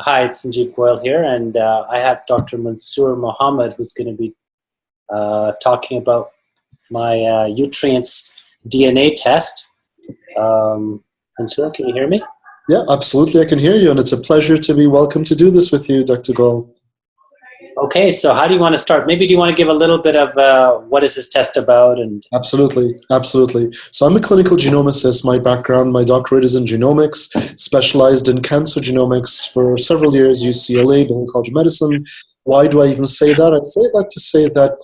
Hi, it's Sanjeev Goyal here, and I have Dr. Mansoor Mohammed, who's going to be talking about my Nutrients DNA test. Mansoor, can you hear me? Yeah, absolutely. I can hear you, and it's a pleasure to be welcome to do this with you, Dr. Goyal. Okay, so how do you want to start? Maybe do you want to give a little bit of what is this test about? And Absolutely. So I'm a clinical genomicist. My background, my doctorate is in genomics, specialized in cancer genomics for several years, UCLA, Berlin College of Medicine. Why do I even say that? I say that to say that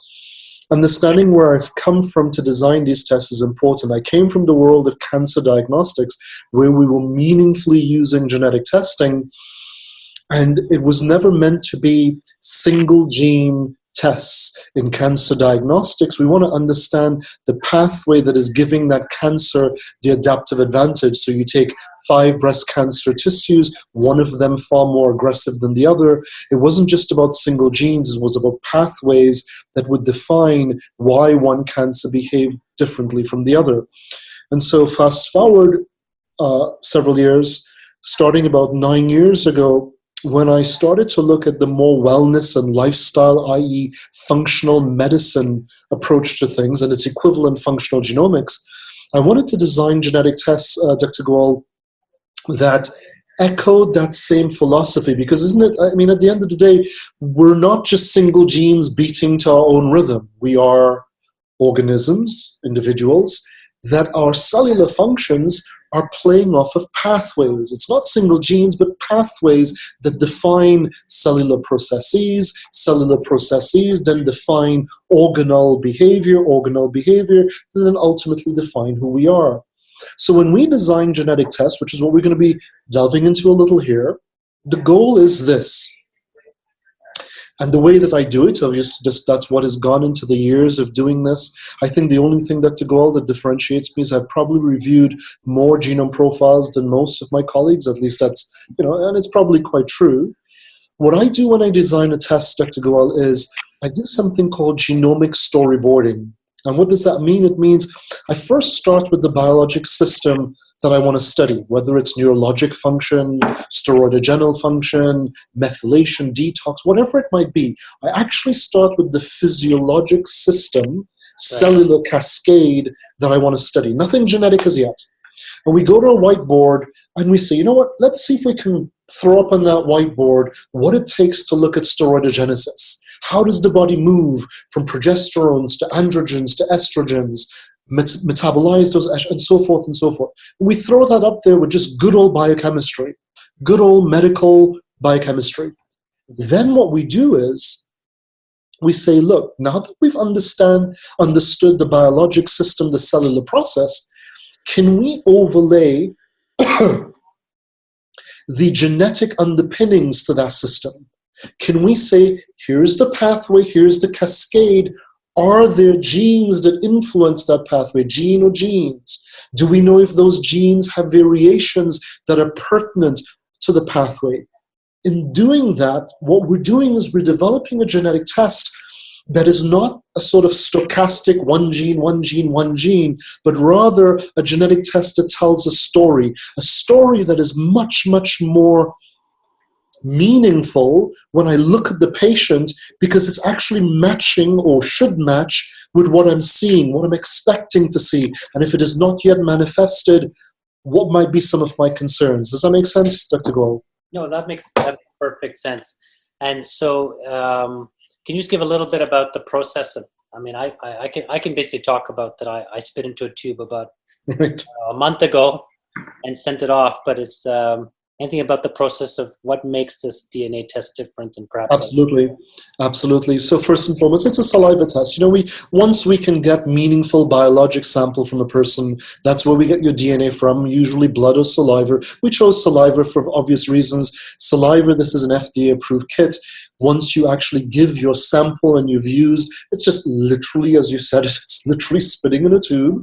understanding where I've come from to design these tests is important. I came from the world of cancer diagnostics, where we were meaningfully using genetic testing, and it was never meant to be single gene tests. In cancer diagnostics, we want to understand the pathway that is giving that cancer the adaptive advantage. So you take 5 breast cancer tissues, one of them far more aggressive than the other. It wasn't just about single genes, it was about pathways that would define why one cancer behaved differently from the other. And so fast forward several years, starting about 9 years ago, when I started to look at the more wellness and lifestyle, i.e. functional medicine approach to things and its equivalent functional genomics, I wanted to design genetic tests, Dr. Goyal, that echoed that same philosophy. Because isn't it, I mean, at the end of the day, we're not just single genes beating to our own rhythm. We are organisms, individuals, that our cellular functions are playing off of pathways. It's not single genes, but pathways that define cellular processes then define organelle behavior, that then ultimately define who we are. So when we design genetic tests, which is what we're going to be delving into a little here, the goal is this. And the way that I do it, obviously, that's what has gone into the years of doing this. I think the only thing, Dr. Goyal, that differentiates me is I've probably reviewed more genome profiles than most of my colleagues. At least that's, and it's probably quite true. What I do when I design a test, Dr. Goyal, is I do something called genomic storyboarding. And what does that mean? It means I first start with the biologic system that I want to study, whether it's neurologic function, steroidogenal function, methylation, detox, whatever it might be. I actually start with the physiologic system, cellular cascade that I want to study. Nothing genetic as yet. And we go to a whiteboard and we say, you know what, let's see if we can throw up on that whiteboard what it takes to look at steroidogenesis. How does the body move from progesterones to androgens to estrogens, metabolize those, and so forth and so forth. We throw that up there with just good old biochemistry, good old medical biochemistry. Then what we do is we say, look, now that we've understood the biologic system, the cellular process, can we overlay the genetic underpinnings to that system? Can we say, here's the pathway, here's the cascade. Are there genes that influence that pathway, gene or genes? Do we know if those genes have variations that are pertinent to the pathway? In doing that, what we're doing is we're developing a genetic test that is not a sort of stochastic one gene, but rather a genetic test that tells a story that is much, much more meaningful when I look at the patient, because it's actually matching or should match with what I'm seeing, what I'm expecting to see. And if it is not yet manifested, what might be some of my concerns? Does that make sense, Dr. Goyal? No, that makes perfect sense. And so can you just give a little bit about the process of, I mean, I can basically talk about that. I spit into a tube about a month ago and sent it off, but it's anything about the process of what makes this DNA test different and perhaps... Absolutely. So first and foremost, it's a saliva test. Once we can get meaningful biologic sample from a person, that's where we get your DNA from, usually blood or saliva. We chose saliva for obvious reasons. Saliva, this is an FDA-approved kit. Once you actually give your sample and you've used, it's just literally, as you said, it's literally spitting in a tube,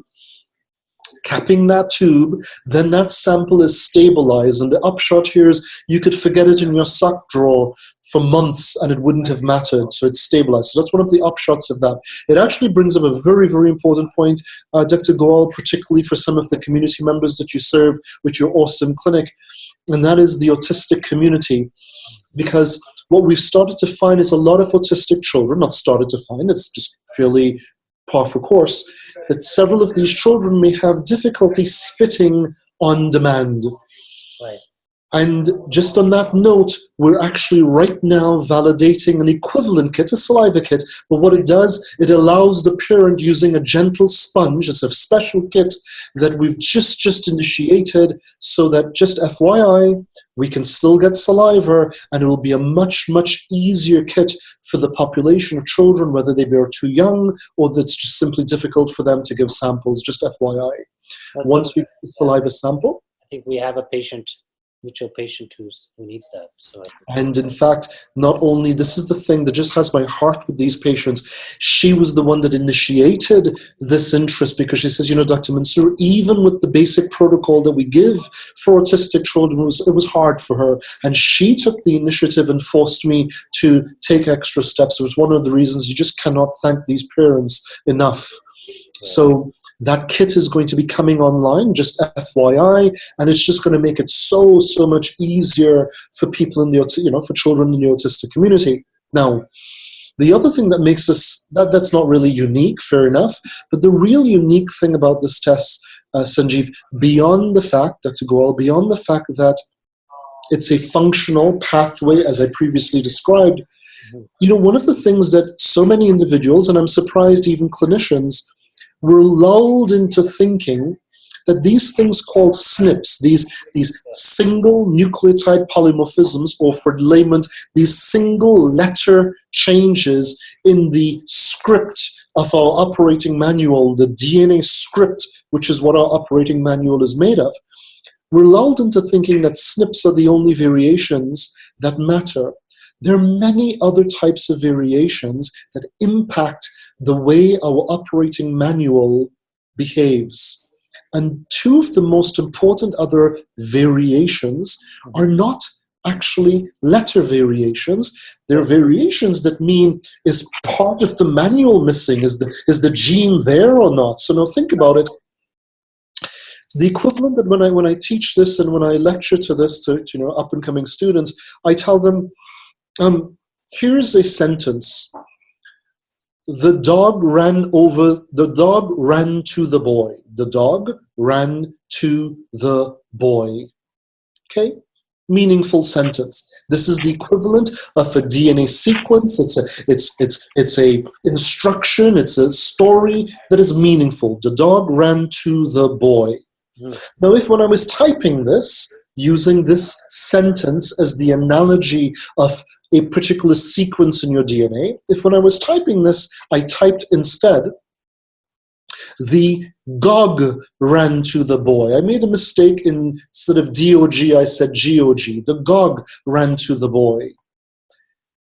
capping that tube, then that sample is stabilized. And the upshot here is you could forget it in your sock drawer for months and it wouldn't have mattered. So it's stabilized. So that's one of the upshots of that. It actually brings up a very, very important point, Dr. Goyal, particularly for some of the community members that you serve with your awesome clinic, and that is the autistic community. because what we've started to find is a lot of autistic children, not started to find, it's just fairly par for course, that several of these children may have difficulty spitting on demand. Right. And just on that note, we're actually right now validating an equivalent kit, a saliva kit. But what it does, it allows the parent using a gentle sponge. It's a special kit that we've just initiated, so that, just FYI, we can still get saliva, and it will be a much easier kit for the population of children, whether they are too young or that's just simply difficult for them to give samples, just FYI. Once we get the saliva sample, I think we have a mutual patient who needs that. So and in fact, not only, this is the thing that just has my heart with these patients, she was the one that initiated this interest, because she says, Dr. Mansoor, even with the basic protocol that we give for autistic children, it was hard for her. And she took the initiative and forced me to take extra steps. It was one of the reasons you just cannot thank these parents enough. So that kit is going to be coming online, just FYI, and it's just going to make it so much easier for people in the, for children in the autistic community. Now, the other thing that makes this, that's not really unique, fair enough, but the real unique thing about this test, Sanjeev, beyond the fact, Dr. Goel, beyond the fact that it's a functional pathway, as I previously described, one of the things that so many individuals, and I'm surprised even clinicians, were lulled into thinking that these things called SNPs, these single nucleotide polymorphisms, or for laymen, these single letter changes in the script of our operating manual, the DNA script, which is what our operating manual is made of, we're lulled into thinking that SNPs are the only variations that matter. There are many other types of variations that impact the way our operating manual behaves. And two of the most important other variations are not actually letter variations. They're variations that mean, is part of the manual missing? Is the gene there or not? So now think about it. The equivalent that when I teach this and when I lecture to this to up and coming students, I tell them, here's a sentence. The dog ran to the boy. The dog ran to the boy. Okay? Meaningful sentence. This is the equivalent of a DNA sequence. It's a instruction. It's a story that is meaningful. The dog ran to the boy. Now, if when I was typing this, using this sentence as the analogy of a particular sequence in your DNA, if when I was typing this, I typed instead, the gog ran to the boy. I made a mistake. Instead of DOG, I said GOG. The gog ran to the boy.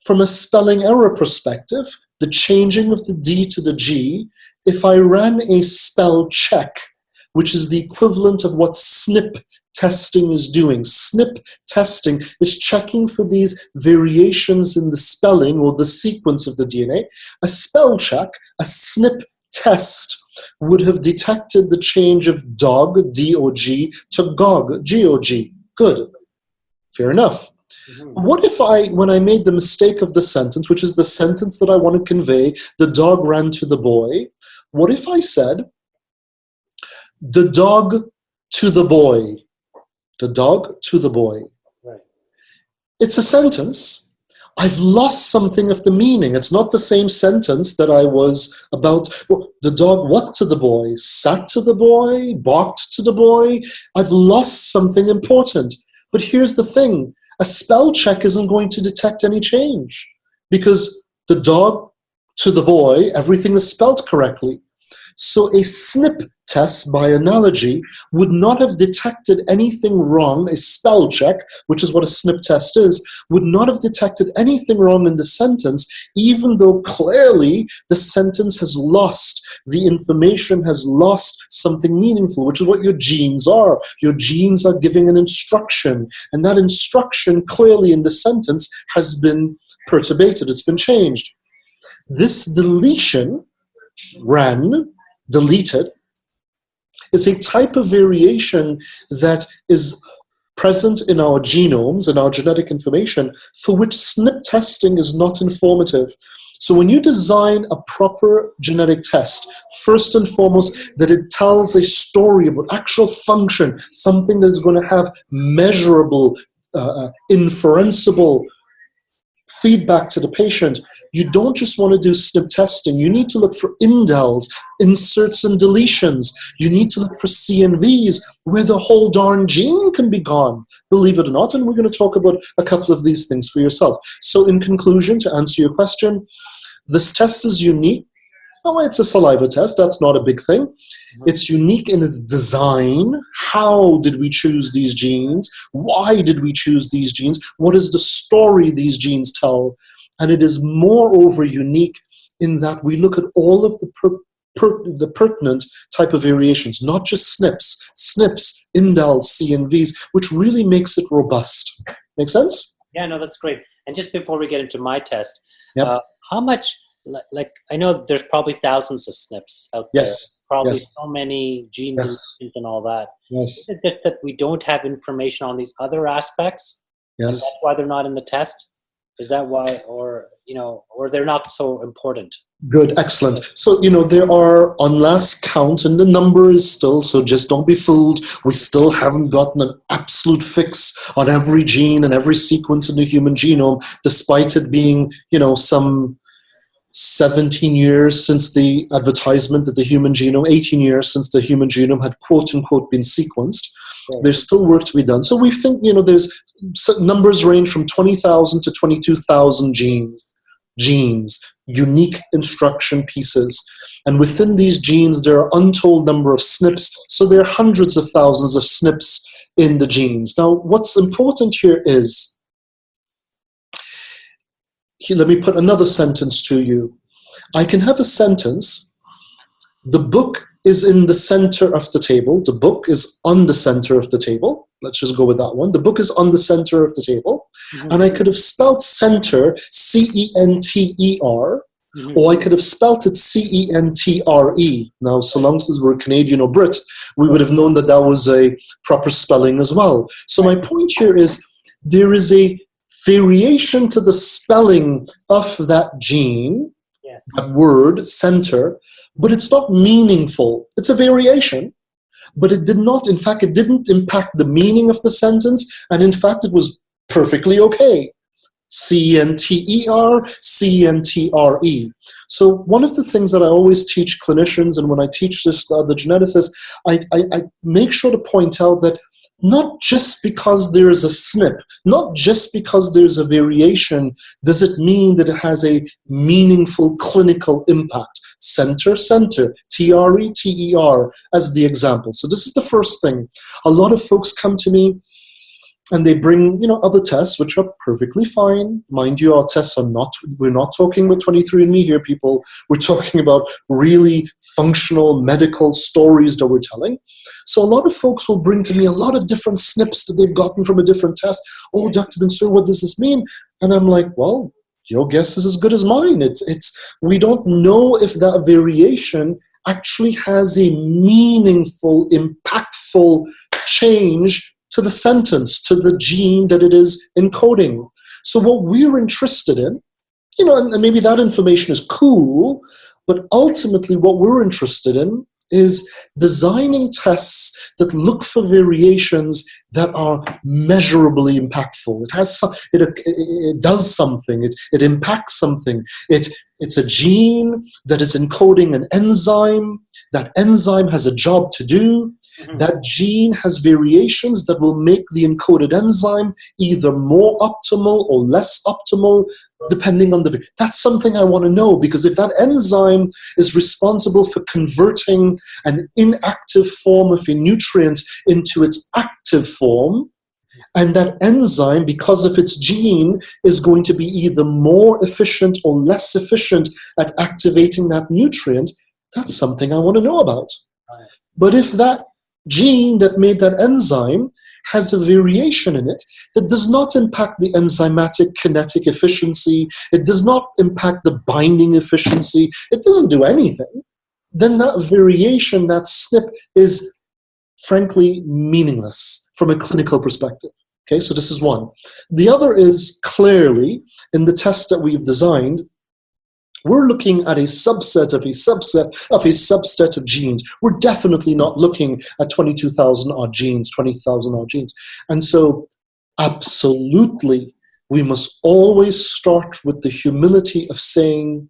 From a spelling error perspective, the changing of the D to the G, if I ran a spell check, which is the equivalent of what SNP testing is doing. SNP testing is checking for these variations in the spelling or the sequence of the DNA. A spell check, a SNP test, would have detected the change of dog, D-O-G, to gog, G-O-G. Good. Fair enough. What if when I made the mistake of the sentence, which is the sentence that I want to convey, the dog ran to the boy, what if I said, the dog to the boy? The dog to the boy. Right. It's a sentence. I've lost something of the meaning. It's not the same sentence that I was about. Well, the dog what to the boy? Sat to the boy? Barked to the boy? I've lost something important. But here's the thing. A spell check isn't going to detect any change, because the dog to the boy, everything is spelled correctly. So a SNP test, by analogy, would not have detected anything wrong. A spell check, which is what a SNP test is, would not have detected anything wrong in the sentence, even though clearly the sentence has lost, the information has lost something meaningful, which is what your genes are. Your genes are giving an instruction, and that instruction clearly in the sentence has been perturbated, it's been changed. This deletion, deleted, is a type of variation that is present in our genomes and our genetic information for which SNP testing is not informative. So when you design a proper genetic test, first and foremost, that it tells a story about actual function, something that is going to have measurable, inferenceable feedback to the patient. You don't just want to do SNP testing. You need to look for indels, inserts and deletions. You need to look for CNVs where the whole darn gene can be gone, believe it or not. And we're going to talk about a couple of these things for yourself. So in conclusion, to answer your question, this test is unique. Oh, it's a saliva test. That's not a big thing. It's unique in its design. How did we choose these genes? Why did we choose these genes? What is the story these genes tell? And it is moreover unique in that we look at all of the pertinent type of variations, not just SNPs, indels, CNVs, which really makes it robust. Make sense? Yeah, no, that's great. And just before we get into my test, Yep. how much, like, I know there's probably thousands of SNPs out there. Yes. Probably Yes. so many genes Yes. and all that. Yes. Is it that we don't have information on these other aspects? And Yes. that's why they're not in the test? Is that why, or, or they're not so important? Good, excellent. So, there are, on last count, and the number is still, so just don't be fooled, we still haven't gotten an absolute fix on every gene and every sequence in the human genome, despite it being, some 17 years since the advertisement that the human genome, 18 years since the human genome had quote-unquote been sequenced. There's still work to be done. So we think, there's numbers range from 20,000 to 22,000 genes, unique instruction pieces. And within these genes, there are untold number of SNPs. So there are hundreds of thousands of SNPs in the genes. Now, what's important here is, let me put another sentence to you. I can have a sentence, the book is in the center of the table. The book is on the center of the table. Let's just go with that one. The book is on the center of the table. Mm-hmm. And I could have spelled center, C-E-N-T-E-R, mm-hmm. or I could have spelled it C-E-N-T-R-E. Now, so long as we're Canadian or Brit, we would have known that that was a proper spelling as well. So my point here is there is a variation to the spelling of that gene, yes. That word, center, but it's not meaningful. It's a variation, but it did not, in fact, it didn't impact the meaning of the sentence, and in fact, it was perfectly okay. C-E-N-T-E-R, C-E-N-T-R-E. So one of the things that I always teach clinicians, and when I teach this the geneticists, I make sure to point out that not just because there is a SNP, not just because there's a variation, does it mean that it has a meaningful clinical impact. Center, T-R-E, T-E-R as the example. So this is the first thing. A lot of folks come to me and they bring, other tests, which are perfectly fine. Mind you, our tests are not, we're not talking about 23andMe here, people. We're talking about really functional medical stories that we're telling. So a lot of folks will bring to me a lot of different SNPs that they've gotten from a different test. Oh, Dr. Mansoor, what does this mean? And I'm like, well, your guess is as good as mine. We don't know if that variation actually has a meaningful, impactful change to the sentence, to the gene that it is encoding. So what we're interested in, and maybe that information is cool, but ultimately what we're interested in is designing tests that look for variations that are measurably impactful. It does something. It impacts something. It's a gene that is encoding an enzyme. That enzyme has a job to do. Mm-hmm. That gene has variations that will make the encoded enzyme either more optimal or less optimal, depending on that's something I want to know, because if that enzyme is responsible for converting an inactive form of a nutrient into its active form, and that enzyme, because of its gene, is going to be either more efficient or less efficient at activating that nutrient, that's something I want to know about. Right. But if that gene that made that enzyme has a variation in it that does not impact the enzymatic kinetic efficiency, it does not impact the binding efficiency, it doesn't do anything, then that variation, that SNP, is frankly meaningless from a clinical perspective. Okay, so this is one. The other is clearly in the test that we've designed, we're looking at a subset of a subset of a subset of genes. We're definitely not looking at 22,000 odd genes, 20,000 odd genes. And so absolutely, we must always start with the humility of saying,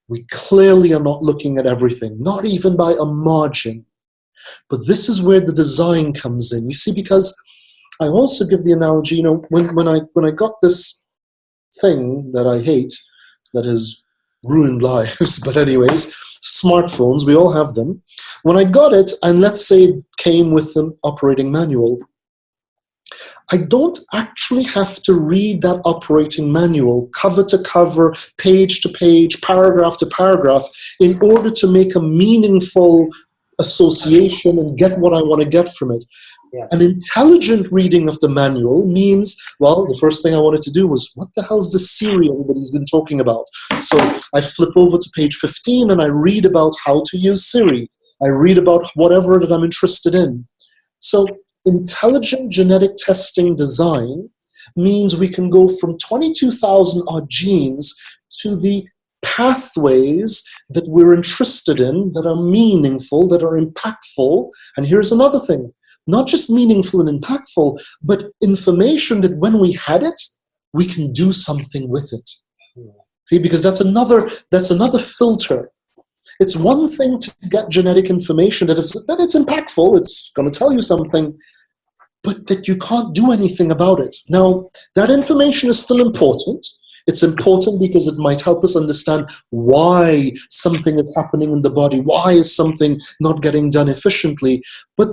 we clearly are not looking at everything, not even by a margin. But this is where the design comes in. You see, because I also give the analogy, you know, when I got this thing that I hate, that has ruined lives, but anyways, smartphones, we all have them. When I got it, and let's say it came with an operating manual, I don't actually have to read that operating manual cover to cover, page to page, paragraph to paragraph in order to make a meaningful association and get what I want to get from it. Yeah. An intelligent reading of the manual means, well, the first thing I wanted to do was, what the hell is this Siri everybody's been talking about? So I flip over to page 15 and I read about how to use Siri. I read about whatever that I'm interested in. So intelligent genetic testing design means we can go from 22,000 odd genes to the pathways that we're interested in, that are meaningful, that are impactful. And here's another thing. Not just meaningful and impactful, but information that when we had it, we can do something with it. See, because that's another filter. It's one thing to get genetic information that it's impactful, it's going to tell you something, but that you can't do anything about it. Now, that information is still important. It's important because it might help us understand why something is happening in the body, why is something not getting done efficiently. But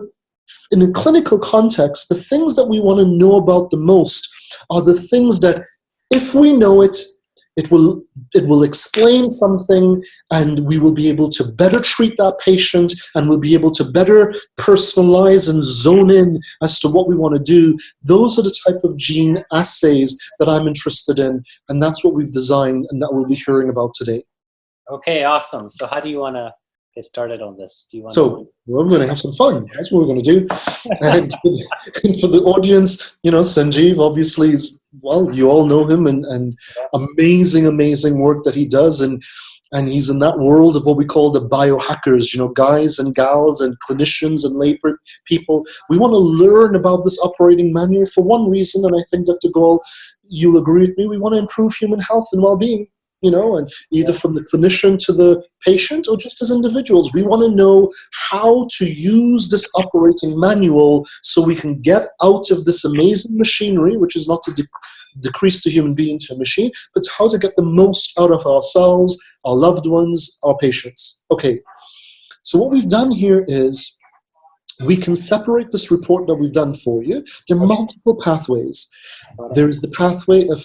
in a clinical context, the things that we want to know about the most are the things that, if we know it, it will explain something, and we will be able to better treat that patient, and we'll be able to better personalize and zone in as to what we want to do. Those are the type of gene assays that I'm interested in, and that's what we've designed and that we'll be hearing about today. Okay, awesome. So how do you want to get started on this? Do you want So we're going to have some fun. That's what we're going to do. And for the audience, you know, Sanjeev obviously is, well, you all know him, and amazing work that he does. And he's in that world of what we call the biohackers, you know, guys and gals and clinicians and lay people. We want to learn about this operating manual for one reason, and I think, Dr. Goel, you'll agree with me, we want to improve human health and well-being. You know, and either from the clinician to the patient or just as individuals. We want to know how to use this operating manual so we can get out of this amazing machinery, which is not to decrease the human being to a machine, but how to get the most out of ourselves, our loved ones, our patients. Okay, so what we've done here is we can separate this report that we've done for you. There are multiple pathways. There is the pathway of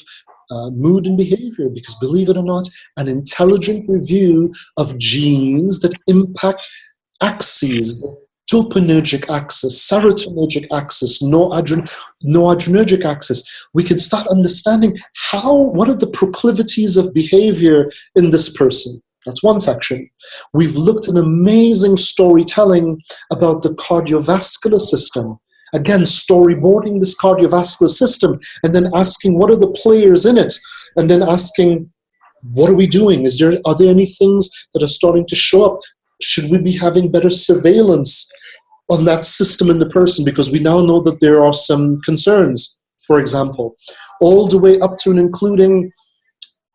mood and behavior, because believe it or not, an intelligent review of genes that impact axes, the dopaminergic axis, serotonergic axis, noradrenergic axis. We can start understanding what are the proclivities of behavior in this person. That's one section. We've looked at amazing storytelling about the cardiovascular system. Again, storyboarding this cardiovascular system and then asking what are the players in it, and then asking what are we doing? Are there any things that are starting to show up? Should we be having better surveillance on that system in the person, because we now know that there are some concerns, for example, all the way up to and including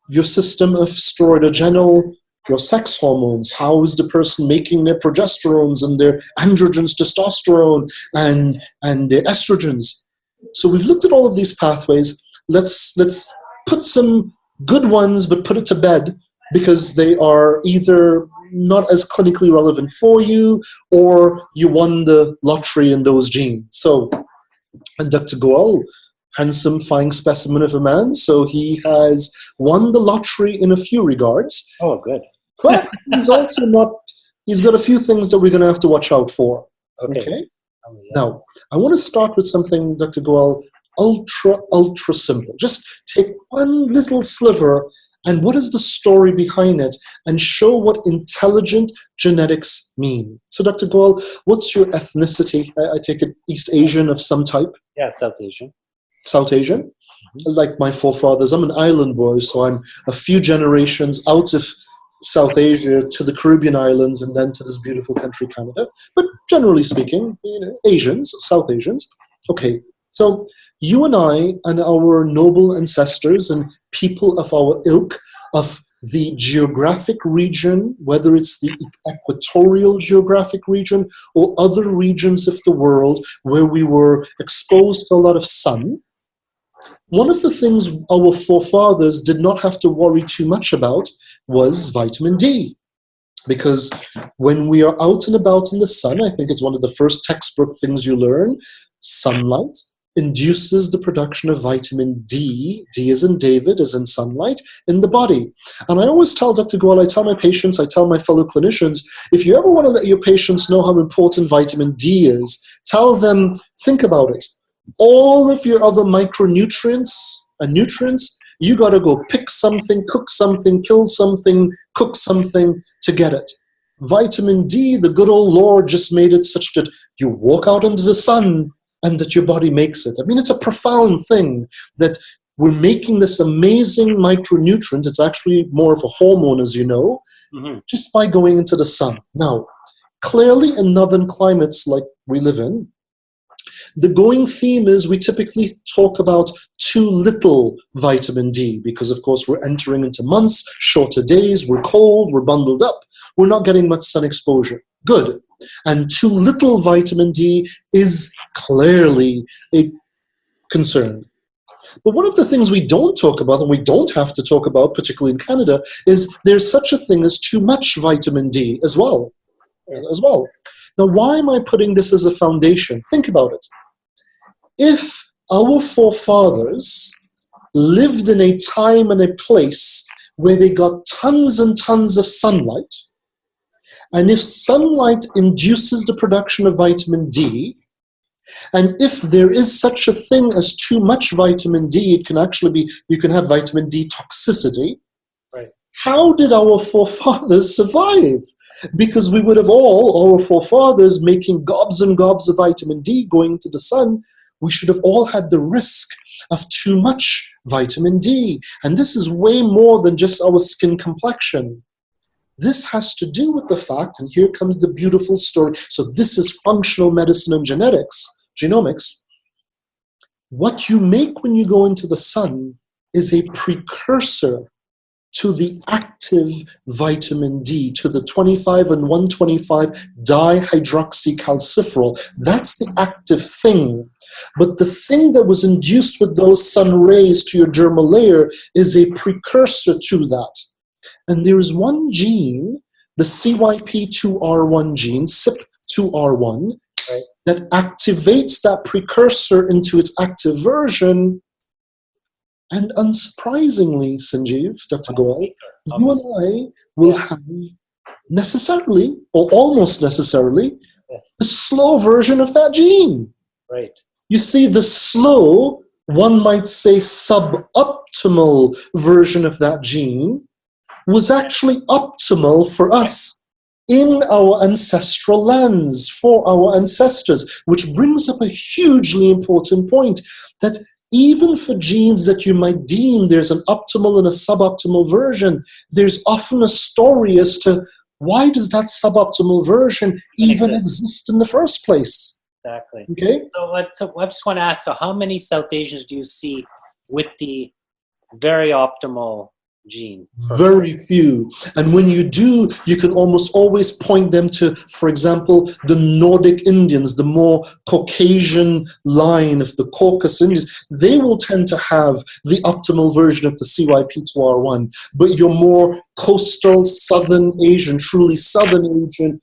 your system of steroidogenic, your sex hormones. How is the person making their progesterones and their androgens, testosterone, and their estrogens? So we've looked at all of these pathways. Let's put some good ones, but put it to bed, because they are either not as clinically relevant for you, or you won the lottery in those genes. So, and Dr. Goel, handsome, fine specimen of a man, so he has won the lottery in a few regards. Oh, good. But he's also not, he's got a few things that we're going to have to watch out for. Okay? Oh, yeah. Now, I want to start with something, Dr. Goel, ultra simple. Just take one little sliver And what is the story behind it? And show what intelligent genetics mean. So Dr. Goel, what's your ethnicity? I take it East Asian of some type? Yeah, South Asian. South Asian? Mm-hmm. Like my forefathers, I'm an island boy, so I'm a few generations out of South Asia to the Caribbean islands and then to this beautiful country, Canada. But generally speaking, Asians, South Asians. Okay, so you and I and our noble ancestors and people of our ilk of the geographic region, whether it's the equatorial geographic region or other regions of the world where we were exposed to a lot of sun, one of the things our forefathers did not have to worry too much about was vitamin D. Because when we are out and about in the sun, I think it's one of the first textbook things you learn, sunlight induces the production of vitamin D, D as in David, as in sunlight, in the body. And I always tell Dr. Goel, I tell my patients, I tell my fellow clinicians, if you ever want to let your patients know how important vitamin D is, tell them, think about it. All of your other micronutrients and nutrients, you got to go pick something, cook something, kill something, cook something to get it. Vitamin D, the good old Lord just made it such that you walk out into the sun and that your body makes it. I mean, it's a profound thing that we're making this amazing micronutrient. It's actually more of a hormone, as you know, just by going into the sun. Now, clearly in northern climates like we live in, the going theme is we typically talk about too little vitamin D because, of course, we're entering into months, shorter days, we're cold, we're bundled up, we're not getting much sun exposure. Good. And too little vitamin D is clearly a concern. But one of the things we don't talk about, and we don't have to talk about, particularly in Canada, is there's such a thing as too much vitamin D as well. Now, why am I putting this as a foundation? Think about it. If our forefathers lived in a time and a place where they got tons and tons of sunlight, and if sunlight induces the production of vitamin D, and if there is such a thing as too much vitamin D, it can actually be, you can have vitamin D toxicity. Right. How did our forefathers survive? Because we would have all, our forefathers, making gobs and gobs of vitamin D going to the sun, we should have all had the risk of too much vitamin D. And this is way more than just our skin complexion. This has to do with the fact, and here comes the beautiful story. So this is functional medicine and genetics, genomics. What you make when you go into the sun is a precursor to the active vitamin D, to the 25 and 125 dihydroxycalciferol. That's the active thing. But the thing that was induced with those sun rays to your dermal layer is a precursor to that. And there is one gene, the CYP2R1 gene, CYP2R1, right, that activates that precursor into its active version. And unsurprisingly, Sanjeev, Dr. Goel, you and I will have necessarily, or almost necessarily, the slow version of that gene. Right. You see, the slow, one might say suboptimal version of that gene was actually optimal for us in our ancestral lands, for our ancestors, which brings up a hugely important point, that even for genes that you might deem there's an optimal and a suboptimal version, there's often a story as to why does that suboptimal version even exist in the first place? Exactly. Okay. So I just want to ask, so how many South Asians do you see with the very optimal gene? Very few. And when you do, you can almost always point them to, for example, the Nordic Indians, the more Caucasian line of the Caucasus Indians. They will tend to have the optimal version of the CYP2R1. But your more coastal Southern Asian, truly Southern Asian,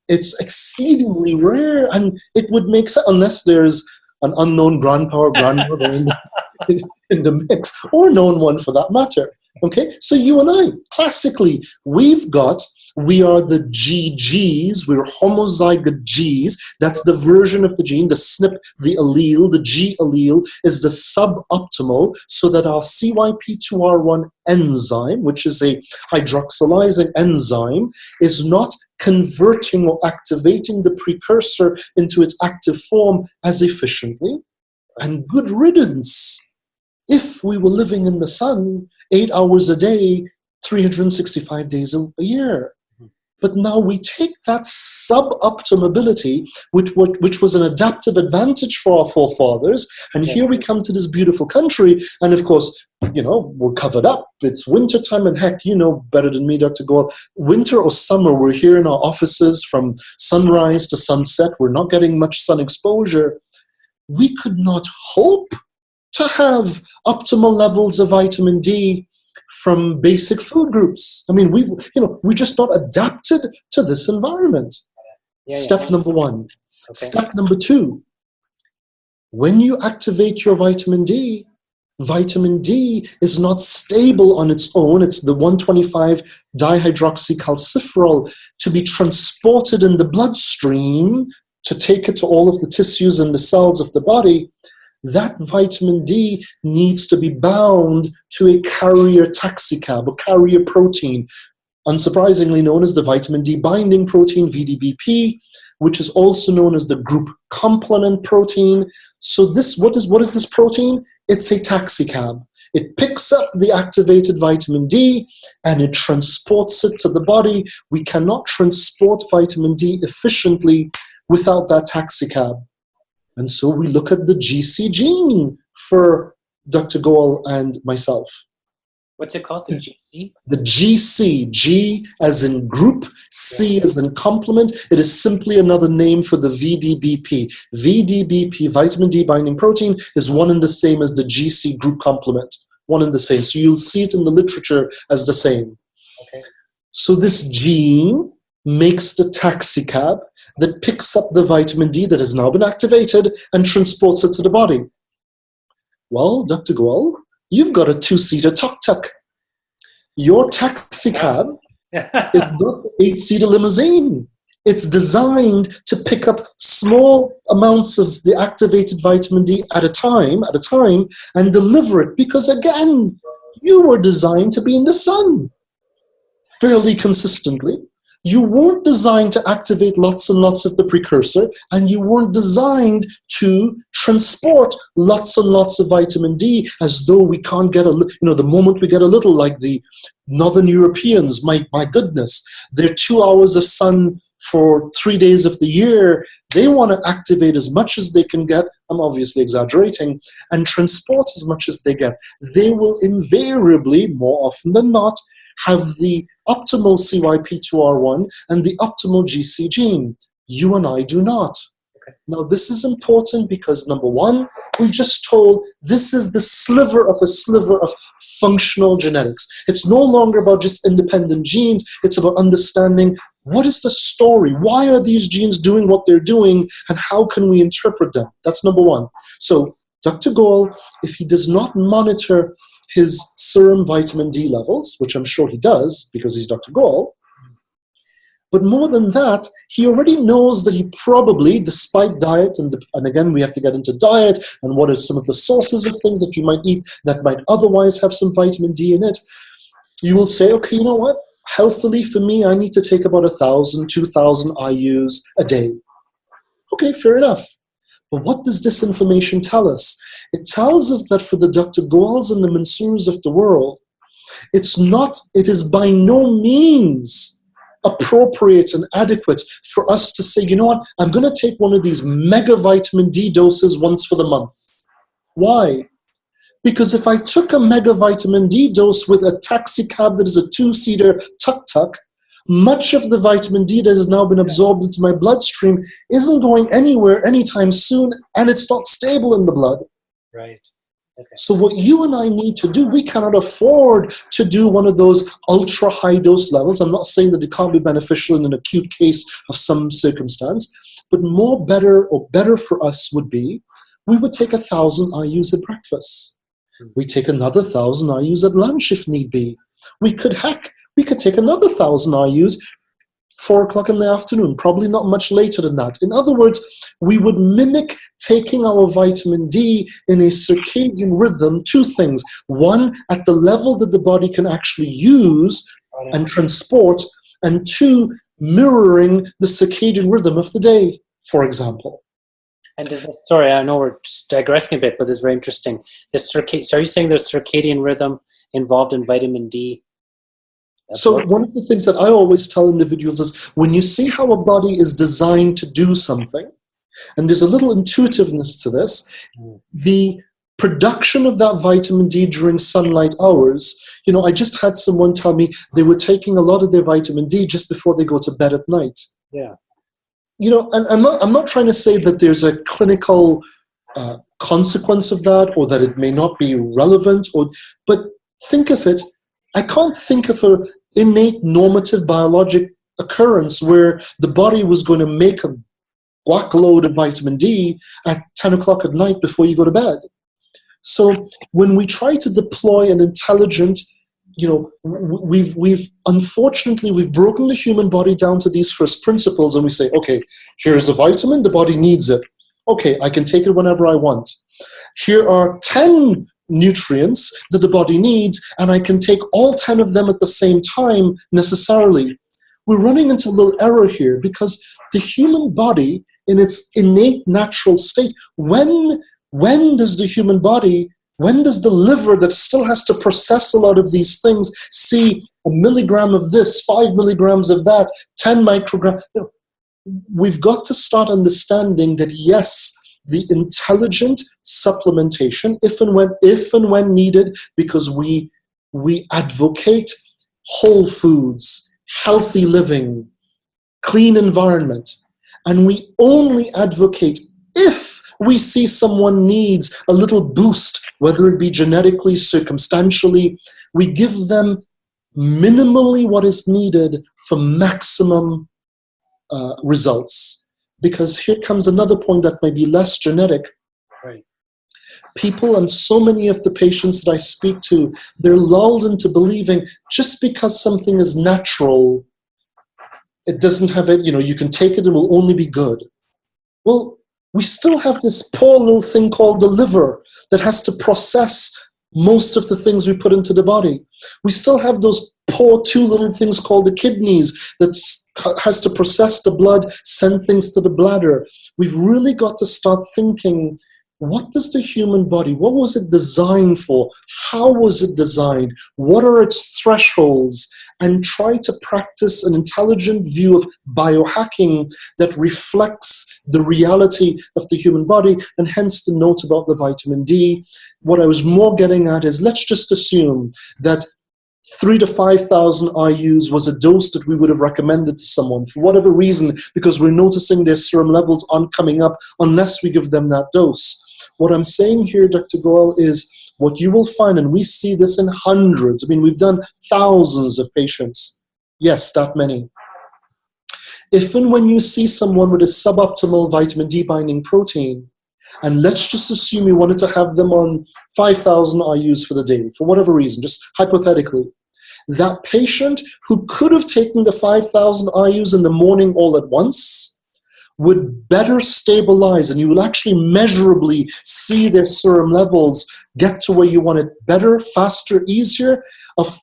it's exceedingly rare, and it would make sense unless there's an unknown grandpa or grandmother in the mix, or a known one for that matter. Okay, so you and I, classically, we've got We are the GGs. We're homozygote Gs. That's the version of the gene, the SNP, the allele, the G allele is the suboptimal, so that our CYP2R1 enzyme, which is a hydroxylizing enzyme, is not converting or activating the precursor into its active form as efficiently. And good riddance if we were living in the sun 8 hours a day, 365 days a year. But now we take that suboptimal ability, which was an adaptive advantage for our forefathers, and here we come to this beautiful country, and of course, we're covered up. It's wintertime, and heck, you know better than me, Dr. Goel, winter or summer, we're here in our offices from sunrise to sunset. We're not getting much sun exposure. We could not hope to have optimal levels of vitamin D from basic food groups. I mean, we're just not adapted to this environment. Step number one. Okay. Step number two, when you activate your vitamin D is not stable on its own. It's the 125 dihydroxycalciferol to be transported in the bloodstream to take it to all of the tissues and the cells of the body. That vitamin D needs to be bound to a carrier taxicab, or carrier protein, unsurprisingly known as the vitamin D binding protein, VDBP, which is also known as the group complement protein. So what is this protein? It's a taxicab. It picks up the activated vitamin D and it transports it to the body. We cannot transport vitamin D efficiently without that taxicab. And so we look at the GC gene for Dr. Goel and myself. What's it called, the GC? The GC, G as in group, C as in complement. It is simply another name for the VDBP. VDBP, vitamin D binding protein, is one and the same as the GC group complement. One and the same. So you'll see it in the literature as the same. Okay. So this gene makes the taxicab that picks up the vitamin D that has now been activated and transports it to the body. Well, Dr. Goel, you've got a two-seater tuk-tuk. Your taxicab is not an 8-seater limousine. It's designed to pick up small amounts of the activated vitamin D at a time, and deliver it, because again, you were designed to be in the sun fairly consistently. You weren't designed to activate lots and lots of the precursor, and you weren't designed to transport lots and lots of vitamin D as though we can't get the moment we get a little, like the Northern Europeans, my goodness, their 2 hours of sun for 3 days of the year, they want to activate as much as they can get, I'm obviously exaggerating, and transport as much as they get. They will invariably, more often than not, have the optimal CYP2R1 and the optimal GC gene. You and I do not. Okay. Now, this is important because, number one, we've just told this is the sliver of functional genetics. It's no longer about just independent genes. It's about understanding what is the story, why are these genes doing what they're doing, and how can we interpret them. That's number one. So Dr. Goel, if he does not monitor his serum vitamin D levels, which I'm sure he does because he's Dr. Goel, but more than that, he already knows that he probably, despite diet, and again, we have to get into diet and what are some of the sources of things that you might eat that might otherwise have some vitamin D in it. You will say, okay, you know what? Healthily, for me, I need to take about 1,000, 2,000 IUs a day. Okay, fair enough. But what does this information tell us? It tells us that for the Dr. Goels and the Mansoors of the world, it is by no means appropriate and adequate for us to say, you know what, I'm going to take one of these mega vitamin D doses once for the month. Why? Because if I took a mega vitamin D dose with a taxi cab that is a 2-seater tuk-tuk, much of the vitamin D that has now been absorbed into my bloodstream isn't going anywhere anytime soon, and it's not stable in the blood. Right. Okay. So what you and I need to do, we cannot afford to do one of those ultra high dose levels. I'm not saying that it can't be beneficial in an acute case of some circumstance, but better for us would be, we would take 1,000 IUs at breakfast. We take another 1,000 IUs at lunch if need be. We could take another 1,000 IUs 4 o'clock in the afternoon, probably not much later than that. In other words, we would mimic taking our vitamin D in a circadian rhythm, 2 things. One, at the level that the body can actually use and transport, and 2, mirroring the circadian rhythm of the day, for example. And sorry, I know we're just digressing a bit, but this is very interesting. So are you saying there's circadian rhythm involved in vitamin D? So one of the things that I always tell individuals is when you see how a body is designed to do something, and there's a little intuitiveness to this, the production of that vitamin D during sunlight hours, I just had someone tell me they were taking a lot of their vitamin D just before they go to bed at night. Yeah. And I'm not trying to say that there's a clinical consequence of that or that it may not be relevant, but think of it. I can't think of an innate normative biologic occurrence where the body was going to make a guac load of vitamin D at 10 o'clock at night before you go to bed. So when we try to deploy an intelligent, unfortunately we've broken the human body down to these first principles, and we say, okay, here's a vitamin, the body needs it. Okay, I can take it whenever I want. Here are 10 nutrients that the body needs, and I can take all 10 of them at the same time necessarily. We're running into a little error here because the human body in its innate natural state, when does the liver that still has to process a lot of these things see a milligram of this, 5 milligrams of that, 10 micrograms? We've got to start understanding that yes, the intelligent supplementation, if and when needed, because we advocate whole foods, healthy living, clean environment, and we only advocate if we see someone needs a little boost, whether it be genetically, circumstantially, we give them minimally what is needed for maximum results. Because here comes another point that may be less genetic. Right. People, and so many of the patients that I speak to, they're lulled into believing just because something is natural, it doesn't have it, you can take it, it will only be good. Well, we still have this poor little thing called the liver that has to process most of the things we put into the body. We still have those poor 2 little things called the kidneys that has to process the blood, send things to the bladder. We've really got to start thinking, what does the human body, what was it designed for? How was it designed? What are its thresholds? And try to practice an intelligent view of biohacking that reflects the reality of the human body, and hence the note about the vitamin D. What I was more getting at is, let's just assume that 3,000 to 5,000 IUs was a dose that we would have recommended to someone for whatever reason, because we're noticing their serum levels aren't coming up unless we give them that dose. What I'm saying here, Dr. Goel, is what you will find, and we see this in hundreds. We've done thousands of patients. Yes, that many. If and when you see someone with a suboptimal vitamin D binding protein, and let's just assume you wanted to have them on 5,000 IUs for the day, for whatever reason, just hypothetically, that patient who could have taken the 5,000 IUs in the morning all at once would better stabilize, and you will actually measurably see their serum levels get to where you want it better, faster, easier.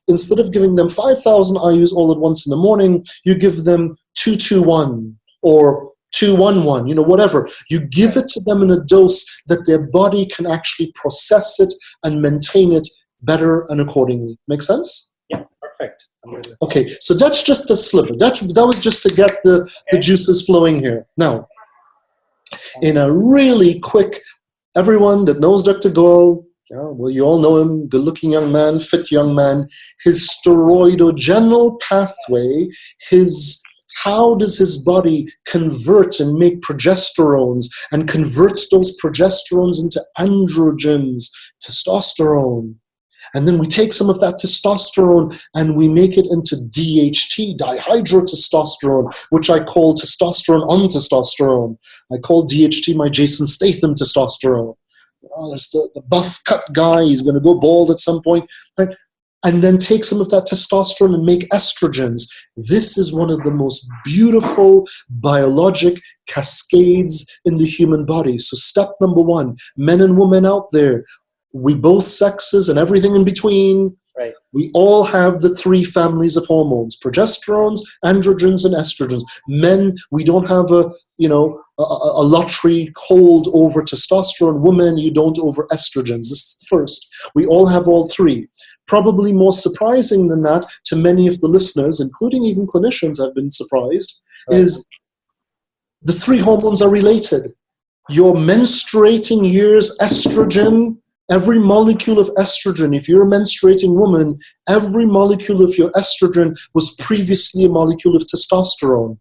Instead of giving them 5,000 IUs all at once in the morning, you give them 221 or 211, whatever. You give it to them in a dose that their body can actually process it and maintain it better and accordingly. Make sense? Yeah, perfect. Okay, so that's just a sliver. That was just to get the juices flowing here. Now, in a really quick, everyone that knows Dr. Goel, well, you all know him, good-looking young man, fit young man, his steroidogenal pathway, how does his body convert and make progesterones and converts those progesterones into androgens, testosterone. And then we take some of that testosterone and we make it into DHT, dihydrotestosterone, which I call testosterone on testosterone. I call DHT my Jason Statham testosterone. There's the buff cut guy, he's going to go bald at some point. Right? and then take some of that testosterone and make estrogens. This is one of the most beautiful biologic cascades in the human body. So step number one, men and women out there, we both sexes and everything in between, right. We all have the three families of hormones: progesterones, androgens, and estrogens. Men, we don't have a lottery hold over testosterone. Women, you don't over estrogens. This is the first. We all have all three. Probably more surprising than that to many of the listeners, including even clinicians, I've been surprised, right, is the three hormones are related. Your menstruating year's estrogen, every molecule of estrogen, if you're a menstruating woman, every molecule of your estrogen was previously a molecule of testosterone.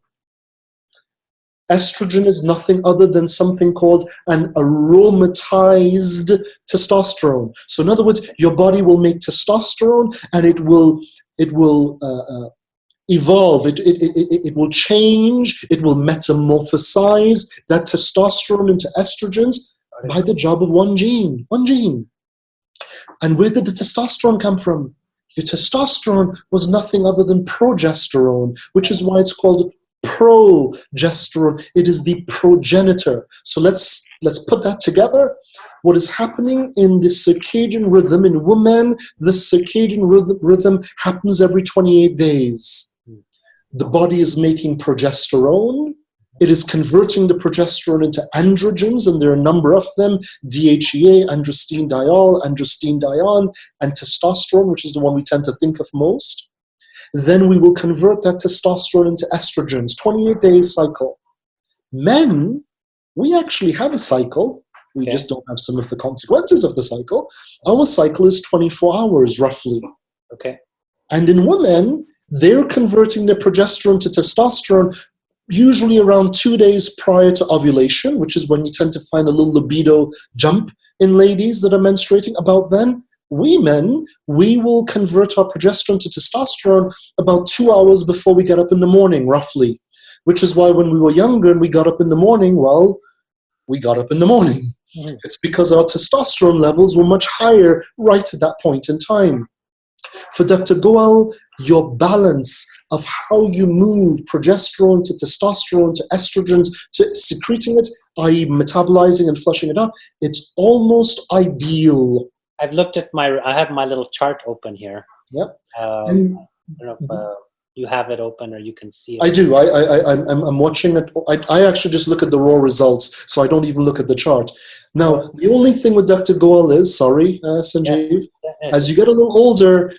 Estrogen is nothing other than something called an aromatized testosterone. So in other words, your body will make testosterone and it will evolve, it will change, it will metamorphosize that testosterone into estrogens by the job of one gene. And where did the testosterone come from? Your testosterone was nothing other than progesterone, which is why it's called progesterone. It is the progenitor. So let's put that together. What is happening in the circadian rhythm in women, the circadian rhythm happens every 28 days. The body is making progesterone. It is converting the progesterone into androgens, and there are a number of them: DHEA, androstenediol, androstenedione, and testosterone, which is the one we tend to think of most. Then we will convert that testosterone into estrogens, 28-day cycle. Men, we actually have a cycle. We just don't have some of the consequences of the cycle. Our cycle is 24 hours, roughly. Okay. And in women, they're converting their progesterone to testosterone usually around 2 days prior to ovulation, which is when you tend to find a little libido jump in ladies that are menstruating. About then, we men, we will convert our progesterone to testosterone about 2 hours before we get up in the morning, roughly. Which is why when we were younger and we got up in the morning, well, we got up in the morning. Mm-hmm. It's because our testosterone levels were much higher right at that point in time. For Dr. Goel, your balance of how you move progesterone to testosterone to estrogens to secreting it, i.e. metabolizing and flushing it out, it's almost ideal. I've looked at I have my little chart open here. Yep. I don't know if you have it open or you can see it. I do. I'm watching it. I actually just look at the raw results, so I don't even look at the chart. Now, the only thing with Dr. Goel is, Sanjeev, as you get a little older,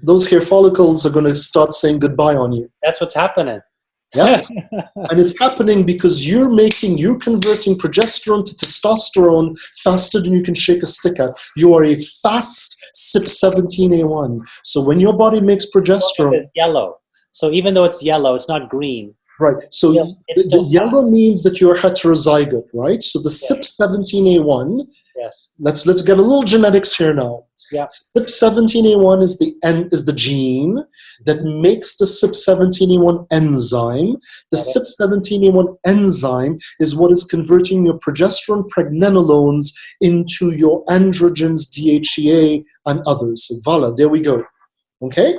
those hair follicles are going to start saying goodbye on you. That's what's happening. Yeah. And it's happening because you're converting progesterone to testosterone faster than you can shake a stick at. You are a fast CYP17A1. So when your body makes progesterone... It's yellow. So even though it's yellow, it's not green. Right. So the yellow means that you're heterozygote, right? So the CYP17A1, let's get a little genetics here now. Yeah. CYP17A1 is the gene that makes the CYP17A1 enzyme. The CYP17A1 enzyme is what is converting your progesterone pregnenolones into your androgens, DHEA, and others. So voila, there we go. Okay?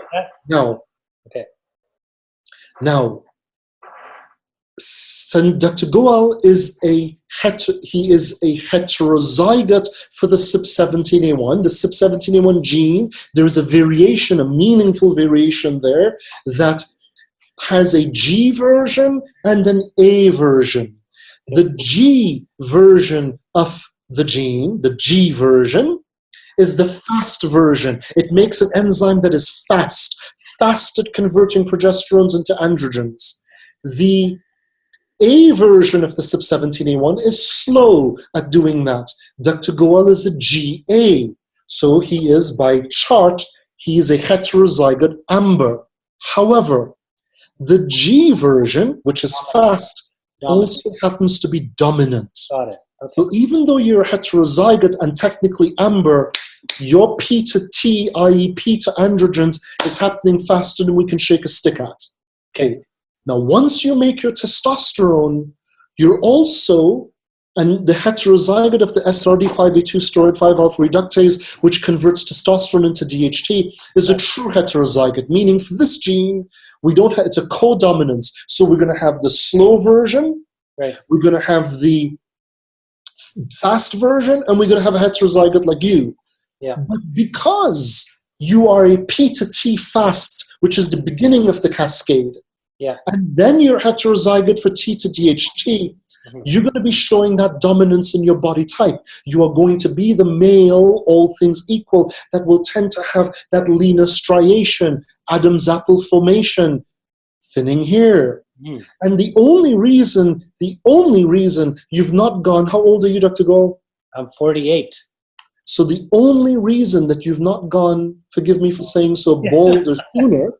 Now, Dr. Goel is a heterozygote for the CYP17A1. The CYP17A1 gene, there is a variation, a meaningful variation there that has a G version and an A version. The G version of the gene, the G version, is the fast version. It makes an enzyme that is fast at converting progesterones into androgens. The A version of the CYP17A1 is slow at doing that. Dr. Goel is a GA. So he is, by chart, he is a heterozygote amber. However, the G version, which is fast, also happens to be dominant. Got it. Okay. So even though you're a heterozygote and technically amber, your P to T, i.e. P to androgens, is happening faster than we can shake a stick at. Okay. Now, once you make your testosterone, you're also, And the heterozygote of the SRD5A2 steroid 5-alpha reductase, which converts testosterone into DHT, is a true heterozygote, meaning for this gene, we don't have, it's a codominance. So we're going to have the slow version, we're going to have the fast version, and we're going to have a heterozygote like you. But because you are a P to T fast, which is the beginning of the cascade, and then you're heterozygote for T to DHT, you're going to be showing that dominance in your body type. You are going to be the male, all things equal, that will tend to have that leaner striation, Adam's apple formation, thinning hair. And the only reason you've not gone, how old are you, Dr. Gall? I'm 48. So the only reason that you've not gone, forgive me for saying so, bolder sooner,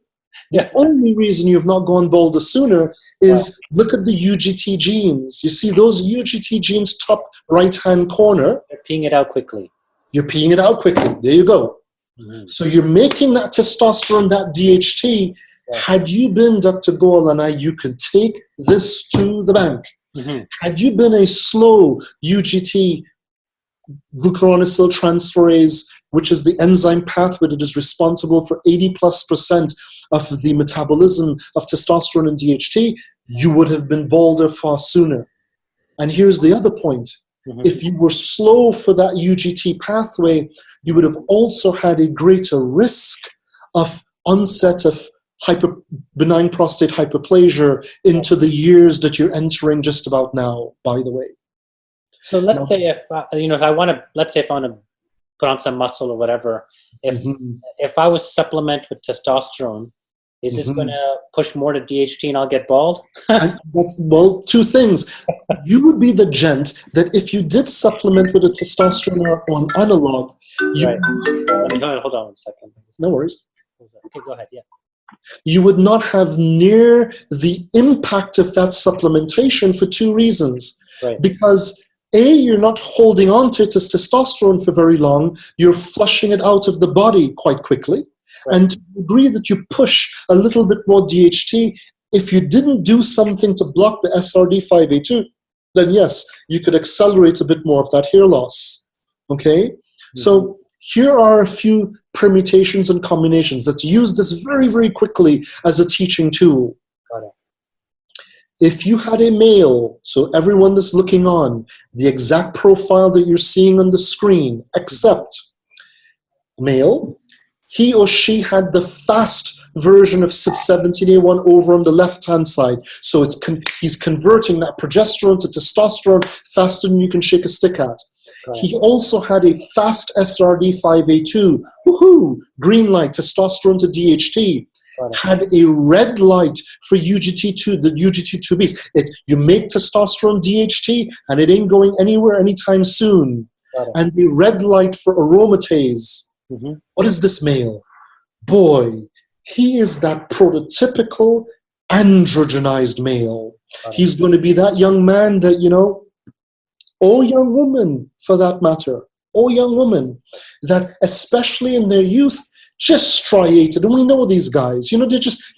the only reason you've not gone bolder sooner is look at the UGT genes. You see those UGT genes, top right-hand corner? They're peeing it out quickly. You're peeing it out quickly. There you go. So you're making that testosterone, that DHT. Had you been Dr. Gall and I, you could take this to the bank. Had you been a slow UGT glucuronosyl transferase, which is the enzyme pathway that is responsible for 80+% of the metabolism of testosterone and DHT, you would have been bolder far sooner. And here's the other point. If you were slow for that UGT pathway, you would have also had a greater risk of onset of benign prostate hyperplasia into the years that you're entering just about now, by the way. So let's say if I want to put on some muscle or whatever, if I was supplement with testosterone, is this going to push more to DHT and I'll get bald? Well, two things. You would be the gent that if you did supplement with a testosterone or an analog, Hold on 1 second. No worries. Okay, go ahead. You would not have near the impact of that supplementation for two reasons. Because A, you're not holding on to testosterone for very long, you're flushing it out of the body quite quickly. And to the degree that you push a little bit more DHT, if you didn't do something to block the SRD5A2, then yes, you could accelerate a bit more of that hair loss. Okay? So here are a few permutations and combinations. Let's use this very, very quickly as a teaching tool. If you had a male, so everyone that's looking on, the exact profile that you're seeing on the screen, except male, he or she had the fast version of CYP17A1 over on the left-hand side. So he's converting that progesterone to testosterone faster than you can shake a stick at. He also had a fast SRD5A2, woohoo, green light, testosterone to DHT. Had a red light for UGT2, the UGT2Bs. You make testosterone DHT and it ain't going anywhere anytime soon. And the red light for aromatase. What is this male? Boy, he is that prototypical androgenized male. He's going to be that young man that, or young woman for that matter, or young woman that especially in their youth, just striated. And we know these guys, you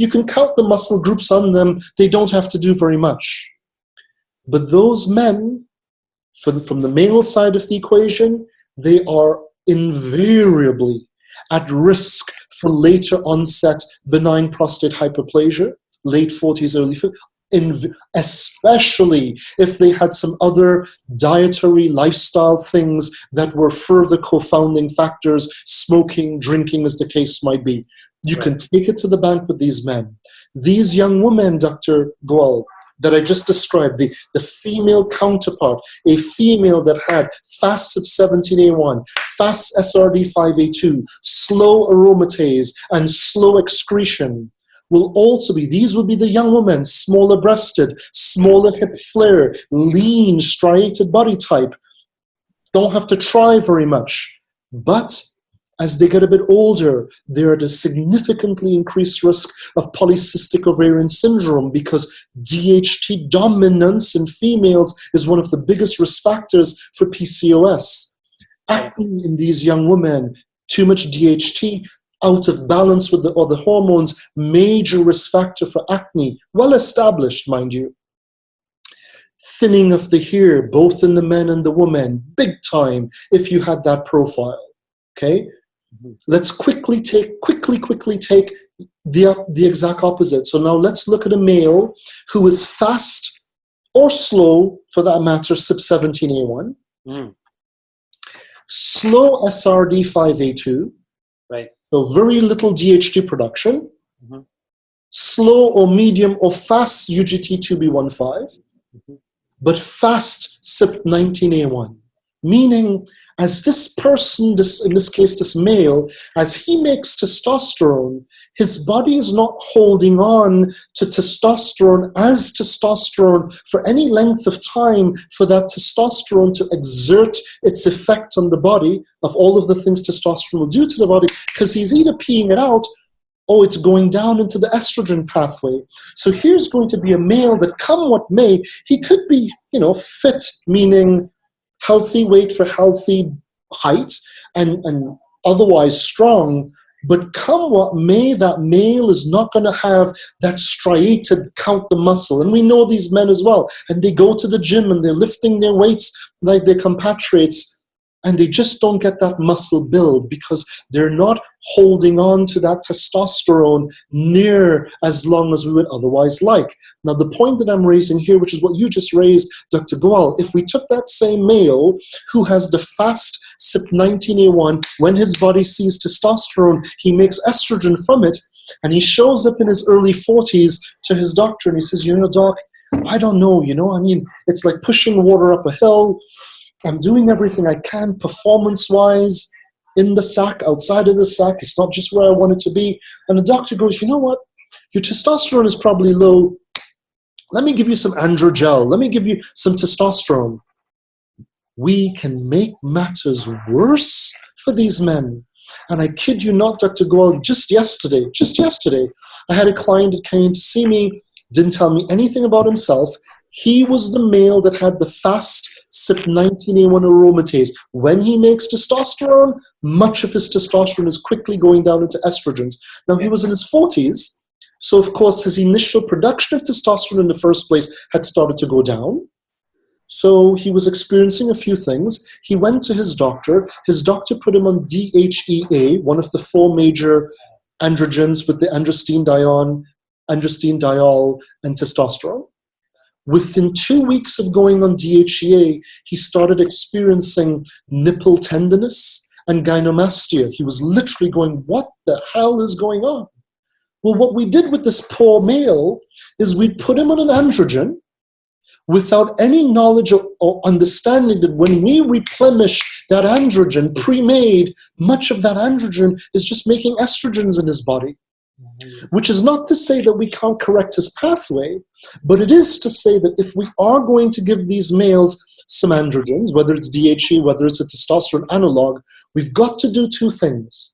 can count the muscle groups on them. They don't have to do very much. But those men, from the male side of the equation, they are invariably at risk for later onset benign prostate hyperplasia, late 40s, early 50s, especially if they had some other dietary lifestyle things that were further confounding factors, smoking, drinking, as the case might be. You can take it to the bank with these men. These young women, Dr. Gall, that I just described, the female counterpart, a female that had fast CYP17A1, fast SRD5A2, slow aromatase, and slow excretion, will also be, these will be the young women, smaller breasted, smaller hip flare, lean, striated body type, don't have to try very much. But as they get a bit older, they're at a significantly increased risk of polycystic ovarian syndrome because DHT dominance in females is one of the biggest risk factors for PCOS. Acne in these young women, too much DHT, out of balance with the other hormones, major risk factor for acne, well established, mind you. thinning of the hair, both in the men and the women, big time if you had that profile. Okay? Let's quickly take the exact opposite. So now let's look at a male who is fast or slow, for that matter, CYP17A1, slow SRD5A2, right? So very little DHT production, slow or medium or fast UGT2B15, but fast CYP19A1, meaning as this person, in this case, this male, as he makes testosterone, his body is not holding on to testosterone as testosterone for any length of time for that testosterone to exert its effect on the body of all of the things testosterone will do to the body, because he's either peeing it out or it's going down into the estrogen pathway. So here's going to be a male that, come what may, he could be, fit, meaning healthy weight for healthy height and otherwise strong, but come what may, that male is not going to have that striated count the muscle. And we know these men as well, and they go to the gym and they're lifting their weights like their compatriots, and they just don't get that muscle build because they're not holding on to that testosterone near as long as we would otherwise like. Now, the point that I'm raising here, which is what you just raised, Dr. Goal, if we took that same male who has the fast CYP19A1, when his body sees testosterone, he makes estrogen from it, and he shows up in his early 40s to his doctor and he says, doc, I don't know, it's like pushing water up a hill. I'm doing everything I can performance-wise, in the sack, outside of the sack. It's not just where I want it to be. And the doctor goes, you know what? Your testosterone is probably low. Let me give you some androgel. Let me give you some testosterone. We can make matters worse for these men. And I kid you not, Dr. Goal, just yesterday, I had a client that came to see me, didn't tell me anything about himself. He was the male that had the fast CYP19A1 aromatase. When he makes testosterone, much of his testosterone is quickly going down into estrogens. Now, he was in his 40s, so of course his initial production of testosterone in the first place had started to go down. So he was experiencing a few things. He went to his doctor. His doctor put him on DHEA, one of the 4 major androgens with the androstenedione, androstenediol, and testosterone. Within 2 weeks of going on DHEA, he started experiencing nipple tenderness and gynecomastia. He was literally going, what the hell is going on? Well, what we did with this poor male is we put him on an androgen without any knowledge or understanding that when we replenish that androgen pre-made, much of that androgen is just making estrogens in his body. Which is not to say that we can't correct his pathway, but it is to say that if we are going to give these males some androgens, whether it's DHE, whether it's a testosterone analog, we've got to do 2 things.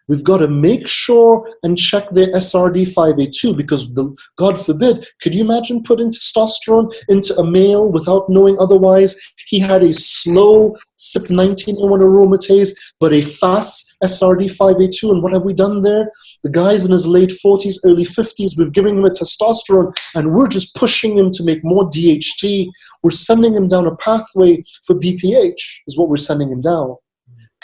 We've got to make sure and check their SRD5A2 because, God forbid, could you imagine putting testosterone into a male without knowing otherwise? He had a slow CYP19A1 aromatase, but a fast SRD5A2. And what have we done there? The guy's in his late 40s, early 50s. We've given him a testosterone, and we're just pushing him to make more DHT. We're sending him down a pathway for BPH, is what we're sending him down.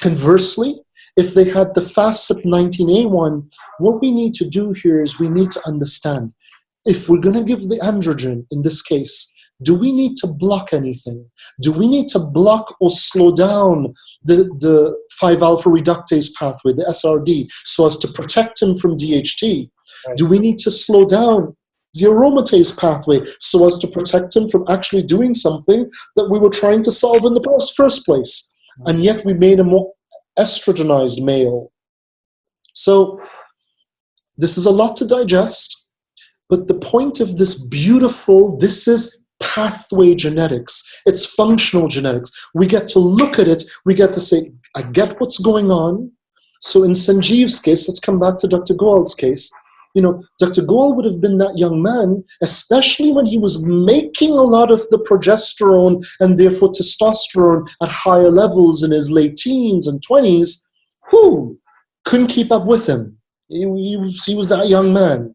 Conversely, if they had the fast CYP19A1, what we need to do here is we need to understand, if we're going to give the androgen, in this case, do we need to block anything? Do we need to block or slow down the 5-alpha reductase pathway, the SRD, so as to protect him from DHT? Right. Do we need to slow down the aromatase pathway so as to protect him from actually doing something that we were trying to solve in the first place? And yet we made a more estrogenized male. So this is a lot to digest, but the point of this this is pathway genetics. It's functional genetics. We get to look at it. We get to say, I get what's going on. So in Sanjeev's case, let's come back to Dr. Goal's case. Dr. Goal would have been that young man, especially when he was making a lot of the progesterone and therefore testosterone at higher levels in his late teens and 20s, who couldn't keep up with him. He was that young man.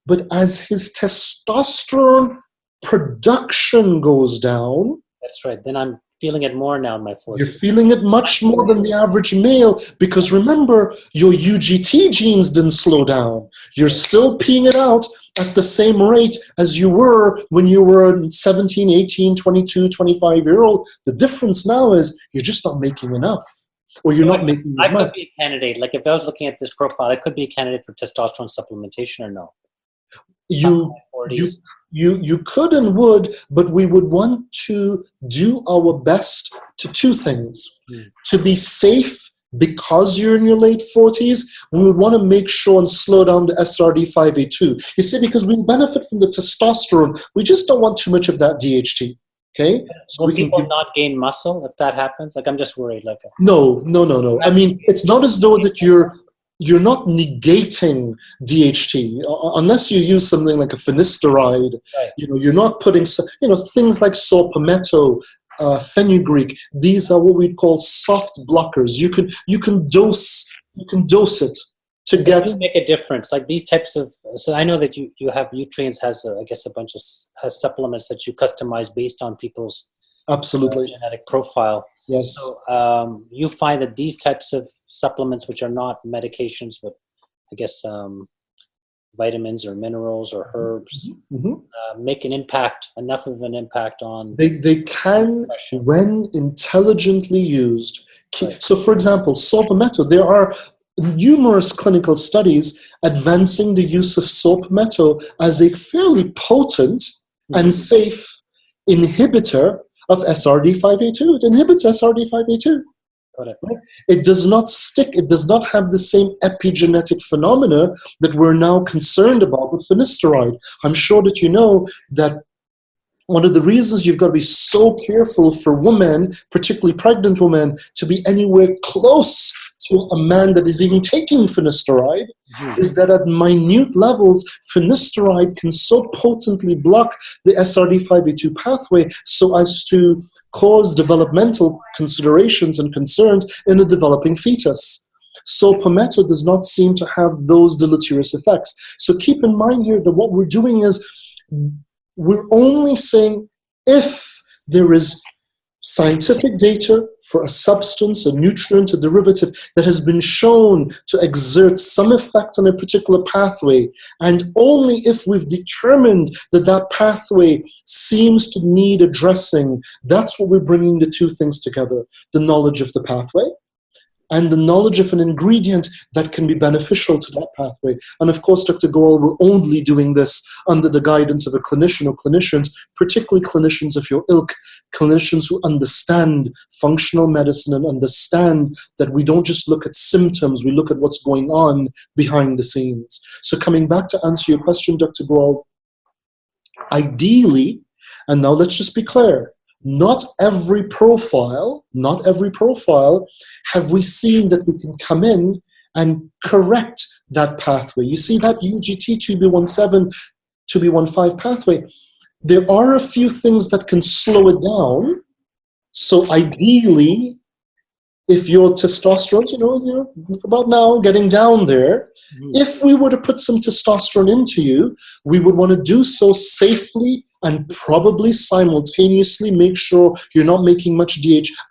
But as his testosterone production goes down. That's right. Then I'm feeling it more now in my 40s. You're feeling it much more than the average male, because remember, your UGT genes didn't slow down. You're still peeing it out at the same rate as you were when you were 17, 18, 22, 25-year-old. The difference now is you're just not making enough, or you're not making as much. I could be a candidate. Like if I was looking at this profile, I could be a candidate for testosterone supplementation or no? You could and would, but we would want to do our best to two things. To be safe, because you're in your late 40s, we would want to make sure and slow down the SRD5A2. You see, because we benefit from the testosterone, we just don't want too much of that DHT. Okay? So will people not gain muscle if that happens? Like I'm just worried. Like No. I mean, it's not as though that you're not negating DHT unless you use something like a finasteride. Right. You're not putting things like saw palmetto, fenugreek. These are what we call soft blockers. You can dose it to get. Do make a difference. Like these types of. So I know that you have Nutrients has I guess a bunch of has supplements that you customize based on people's absolutely genetic profile. Yes. So you find that these types of supplements, which are not medications, but I guess vitamins or minerals or herbs, make enough of an impact on. They can, when intelligently used. Right. So, for example, saw palmetto. There are numerous clinical studies advancing the use of saw palmetto as a fairly potent and safe inhibitor of SRD5A2. It inhibits SRD5A2. Got it. Right? It does not stick. It does not have the same epigenetic phenomena that we're now concerned about with finasteride. I'm sure that you know that one of the reasons you've got to be so careful for women, particularly pregnant women, to be anywhere close to a man that is even taking finasteride is that at minute levels, finasteride can so potently block the SRD5A2 pathway so as to cause developmental considerations and concerns in a developing fetus. So palmetto does not seem to have those deleterious effects. So keep in mind here that what we're doing is we're only saying if there is scientific data for a substance, a nutrient, a derivative that has been shown to exert some effect on a particular pathway, and only if we've determined that that pathway seems to need addressing, that's what we're bringing the two things together, the knowledge of the pathway and the knowledge of an ingredient that can be beneficial to that pathway. And of course, Dr. Goel, we're only doing this under the guidance of a clinician or clinicians, particularly clinicians of your ilk, clinicians who understand functional medicine and understand that we don't just look at symptoms, we look at what's going on behind the scenes. So coming back to answer your question, Dr. Goel, ideally, and now let's just be clear, not every profile have we seen that we can come in and correct that pathway. You see that UGT 2B17, 2B15 pathway, there are a few things that can slow it down. So ideally, if your testosterone, you're about now getting down there, if we were to put some testosterone into you, we would want to do so safely and probably simultaneously make sure you're not making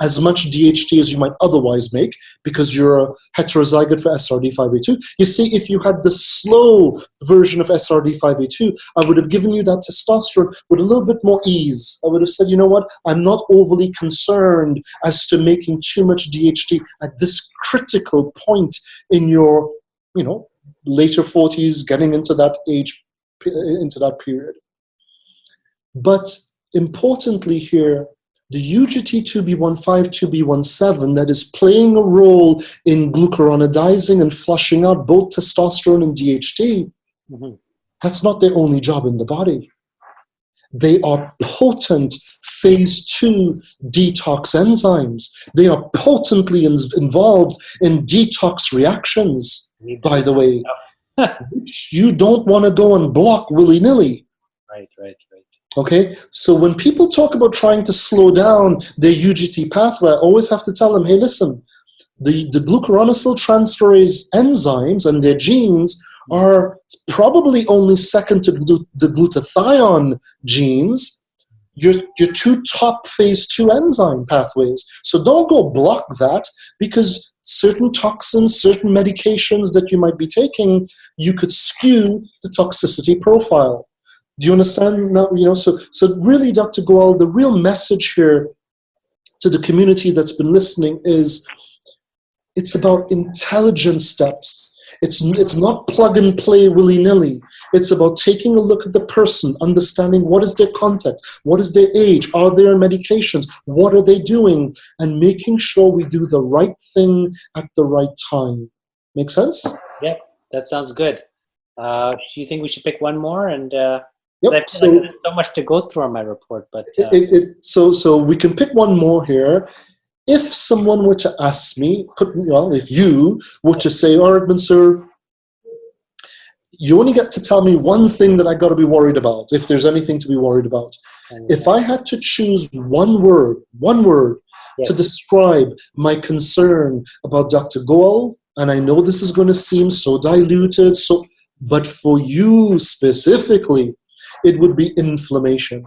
as much DHT as you might otherwise make because you're a heterozygote for SRD5A2. You see, if you had the slow version of SRD5A2, I would have given you that testosterone with a little bit more ease. I would have said, you know what, I'm not overly concerned as to making too much DHT at this critical point in your, later 40s, getting into that age, into that period. But importantly here, the UGT2B15, 2B17 that is playing a role in glucuronidizing and flushing out both testosterone and DHT, that's not their only job in the body. They are potent phase 2 detox enzymes. They are potently involved in detox reactions, by the way, which you don't want to go and block willy-nilly. Right. Okay, so when people talk about trying to slow down their UGT pathway, I always have to tell them, hey, listen, the glucuronosyl transferase enzymes and their genes are probably only second to the glutathione genes, your two top phase 2 enzyme pathways. So don't go block that, because certain toxins, certain medications that you might be taking, you could skew the toxicity profile. Do you understand now? So really, Dr. Goel, the real message here to the community that's been listening is, it's about intelligent steps. It's not plug and play willy-nilly. It's about taking a look at the person, understanding what is their context, what is their age, are there medications, what are they doing, and making sure we do the right thing at the right time. Make sense? Yep, that sounds good. Do you think we should pick one more? And yep. I feel like there's so much to go through on my report, but so we can pick one more here. If someone were to ask me, if you were to say, all right, Mansoor, you only get to tell me one thing that I got to be worried about, if there's anything to be worried about. If I had to choose one word yes, to describe my concern about Dr. Goel, and I know this is going to seem so diluted, but for you specifically, it would be inflammation.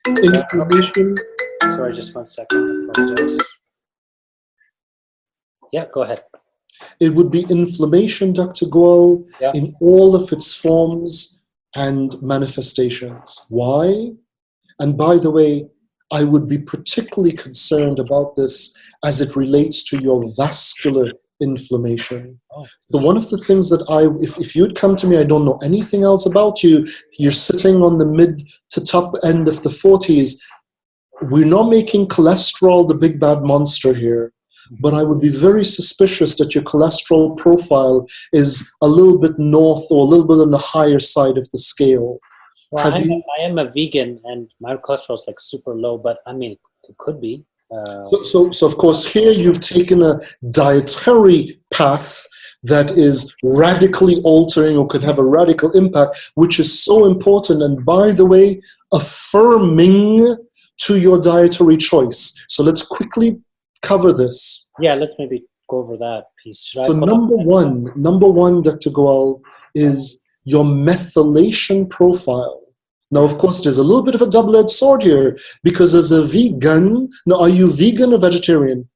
Inflammation. Sorry, just 1 second. I apologize. Yeah, go ahead. It would be inflammation, Dr. Goel, in all of its forms and manifestations. Why? And by the way, I would be particularly concerned about this as it relates to your vascular inflammation. So one of the things that if you had come to me, I don't know anything else about you, you're sitting on the mid to top end of the 40s, we're not making cholesterol the big bad monster here. But I would be very suspicious that your cholesterol profile is a little bit north or a little bit on the higher side of the scale. Well, I am a vegan, and my cholesterol is like super low, but I mean, it could be. So of course, here you've taken a dietary path that is radically altering or could have a radical impact, which is so important. And by the way, affirming to your dietary choice. So let's quickly cover this. Yeah, let's maybe go over that piece. So number one, Dr. Goel, is your methylation profile. Now, of course, there's a little bit of a double-edged sword here, because as a vegan, now, are you vegan or vegetarian?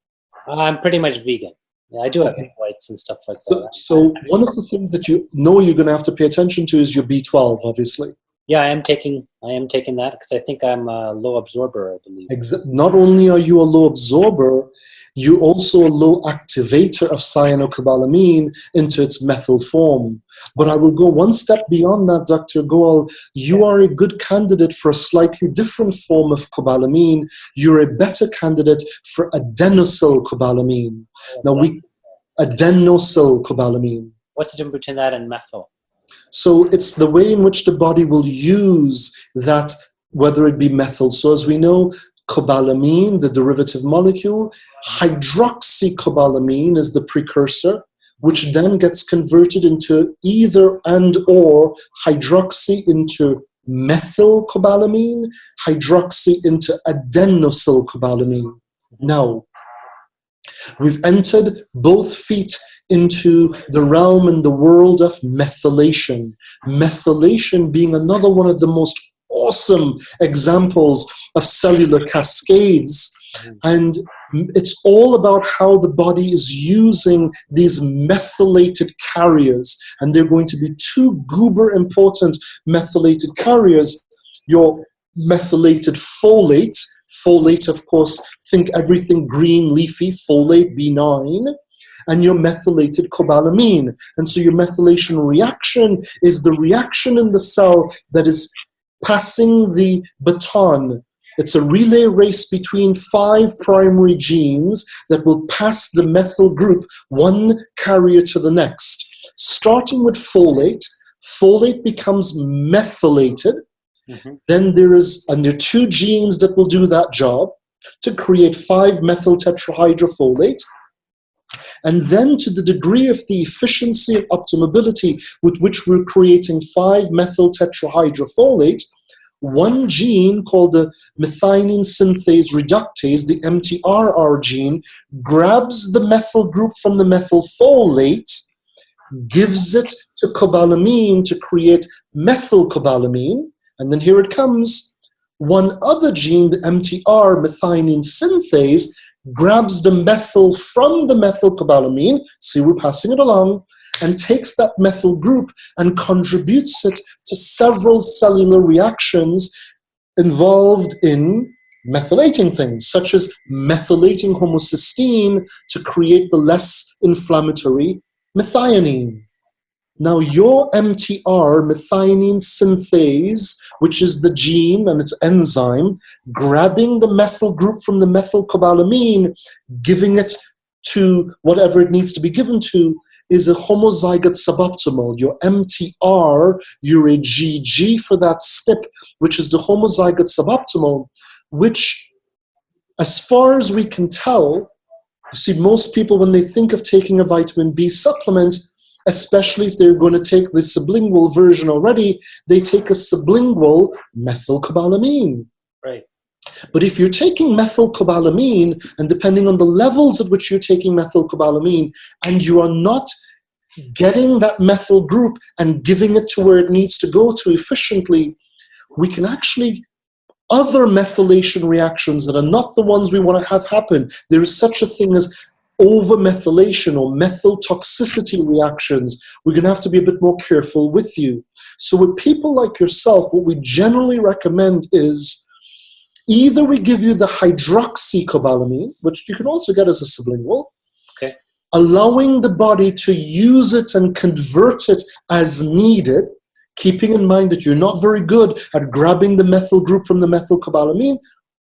I'm pretty much vegan. Yeah, I do have egg whites and stuff like that. So one of the things that you're going to have to pay attention to is your B12, obviously. Yeah, I am taking that because I think I'm a low absorber, I believe. Not only are you a low absorber, you're also a low activator of cyanocobalamin into its methyl form. But I will go one step beyond that, Dr. Goel. You are a good candidate for a slightly different form of cobalamin. You're a better candidate for adenosyl cobalamin. Adenosyl cobalamin. What's the difference between that and methyl? So it's the way in which the body will use that, whether it be methyl. So as we know, cobalamin, the derivative molecule, hydroxycobalamin is the precursor, which then gets converted into either and or hydroxy into methylcobalamin, hydroxy into adenosylcobalamin. Now, we've entered both feet into the realm and the world of methylation. Methylation being another one of the most awesome examples of cellular cascades. And it's all about how the body is using these methylated carriers. And they're going to be two uber important methylated carriers. Your methylated folate. Folate, of course, think everything green, leafy, folate, B9. And your methylated cobalamin. And so your methylation reaction is the reaction in the cell that is passing the baton. It's a relay race between 5 primary genes that will pass the methyl group, one carrier to the next. Starting with folate, folate becomes methylated. Then there are 2 genes that will do that job to create 5-methyl tetrahydrofolate. And then to the degree of the efficiency and optimability with which we're creating 5-methyl tetrahydrofolate, one gene called the methionine synthase reductase, the MTRR gene, grabs the methyl group from the methylfolate, gives it to cobalamin to create methylcobalamin, and then here it comes. One other gene, the MTR, methionine synthase, grabs the methyl from the methylcobalamin, see we're passing it along, and takes that methyl group and contributes it to several cellular reactions involved in methylating things, such as methylating homocysteine to create the less inflammatory methionine. Now, your MTR, methionine synthase, which is the gene and its enzyme, grabbing the methyl group from the methylcobalamin, giving it to whatever it needs to be given to, is a homozygote suboptimal. Your MTR, you're a GG for that SNP, which is the homozygote suboptimal, which, as far as we can tell, you see, most people, when they think of taking a vitamin B supplement, especially if they're going to take the sublingual version already, they take a sublingual methylcobalamin. Right. But if you're taking methylcobalamin, and depending on the levels at which you're taking methylcobalamin, and you are not getting that methyl group and giving it to where it needs to go to efficiently, we can actually other methylation reactions that are not the ones we want to have happen. There is such a thing as over-methylation or methyl toxicity reactions. We're going to have to be a bit more careful with you. So with people like yourself, what we generally recommend is either we give you the hydroxycobalamin, which you can also get as a sublingual, okay, allowing the body to use it and convert it as needed, keeping in mind that you're not very good at grabbing the methyl group from the methylcobalamin,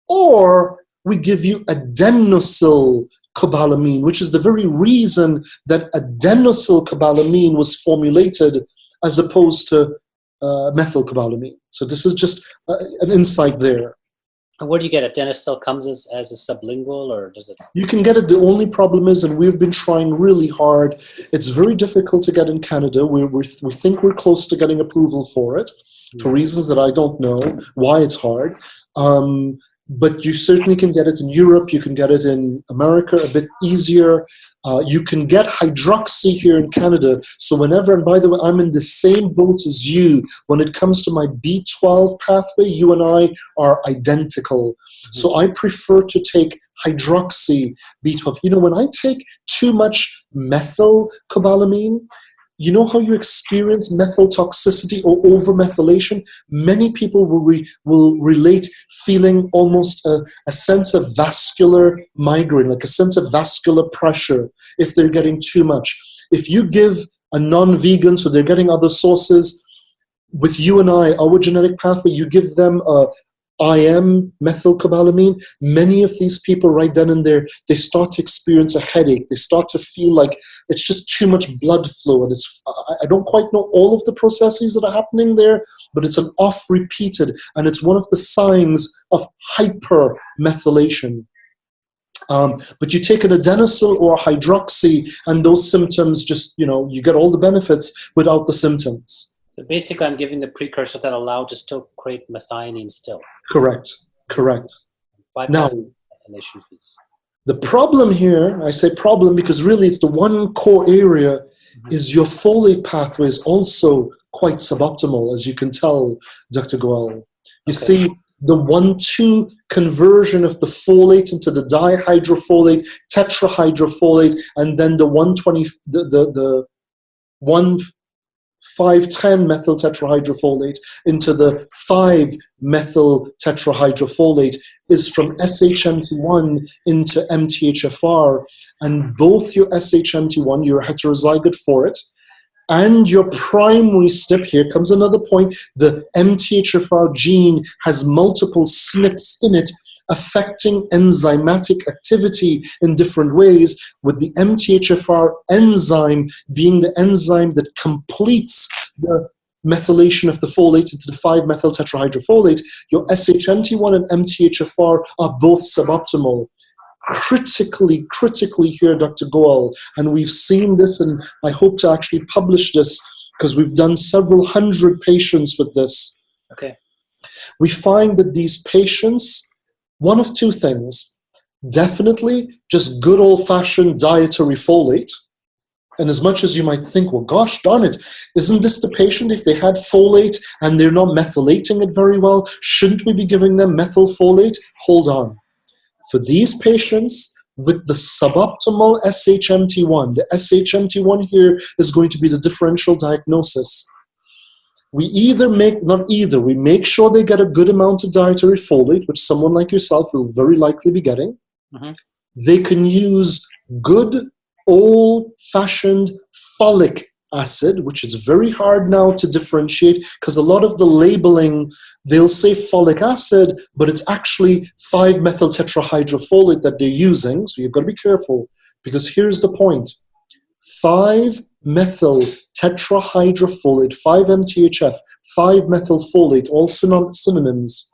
or we give you adenosyl cobalamin, which is the very reason that adenosyl cobalamin was formulated as opposed to methylcobalamin. So this is just an insight there. And where do you get it? Adenosyl comes as a sublingual, or does it? You can get it. The only problem is, and we've been trying really hard, it's very difficult to get in Canada. We think we're close to getting approval for it, for reasons that I don't know why it's hard. But you certainly can get it in Europe. You can get it in America a bit easier. You can get hydroxy here in Canada. So whenever, and by the way, I'm in the same boat as you. When it comes to my B12 pathway, you and I are identical. So I prefer to take hydroxy B12. You know, when I take too much methylcobalamin, you know how you experience methyl toxicity or over-methylation? Many people will relate feeling almost a sense of vascular migraine, like a sense of vascular pressure if they're getting too much. If you give a non-vegan, so they're getting other sources, with you and I, our genetic pathway, you give them a IM methylcobalamin, many of these people right then and there, they start to experience a headache. They start to feel like it's just too much blood flow. And I don't quite know all of the processes that are happening there, but it's an off-repeated, and it's one of the signs of hypermethylation. But you take an adenosyl or hydroxy, and those symptoms just, you get all the benefits without the symptoms. So basically, I'm giving the precursor that allow to still create methionine still. Correct. Now, piece. the problem here, I say problem because really it's the one core area, is your folate pathway is also quite suboptimal, as you can tell, Dr. Goel. You see, the 1,2 conversion of the folate into the dihydrofolate, tetrahydrofolate, and then the 120, the 5,10 methyltetrahydrofolate into the 5-methyl tetrahydrofolate is from SHMT1 into MTHFR, and both your SHMT1, you're heterozygote for it, and your primary SNP, here comes another point, the MTHFR gene has multiple SNPs in it, affecting enzymatic activity in different ways, with the MTHFR enzyme being the enzyme that completes the methylation of the folate into the 5-methyl tetrahydrofolate. Your SHMT1 and MTHFR are both suboptimal. Critically here, Dr. Goel, and we've seen this, and I hope to actually publish this because we've done several hundred patients with this. Okay. We find that these patients, one of two things, definitely just good old-fashioned dietary folate, And as much as you might think, well, gosh darn it, isn't this the patient if they had folate and they're not methylating it very well? Shouldn't we be giving them methylfolate? Hold on. For these patients with the suboptimal SHMT1, the SHMT1 here is going to be the differential diagnosis. We we make sure they get a good amount of dietary folate, which someone like yourself will very likely be getting. Mm-hmm. They can use good old-fashioned folic acid, which is very hard now to differentiate because a lot of the labeling, they'll say folic acid, but it's actually 5-methyl tetrahydrofolate that they're using. So you've got to be careful, because here's the point. 5-methyl tetrahydrofolate, 5-MTHF, 5-methylfolate, all synonyms.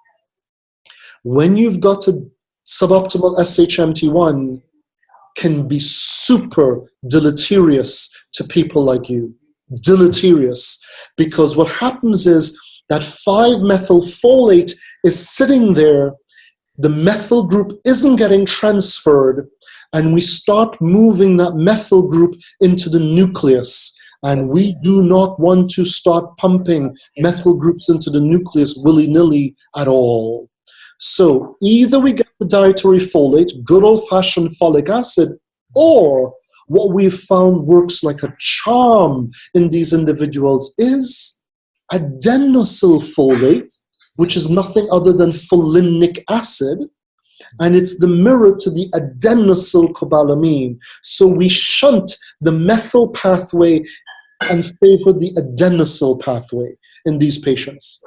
When you've got a suboptimal SHMT1, can be super deleterious to people like you. Deleterious. Because what happens is that 5-methylfolate is sitting there, the methyl group isn't getting transferred, and we start moving that methyl group into the nucleus. And we do not want to start pumping methyl groups into the nucleus willy-nilly at all. So either we get the dietary folate, good old-fashioned folic acid, or what we've found works like a charm in these individuals is adenosyl folate, which is nothing other than folinic acid, and it's the mirror to the adenosyl cobalamin. So we shunt the methyl pathway and favor the adenosyl pathway in these patients.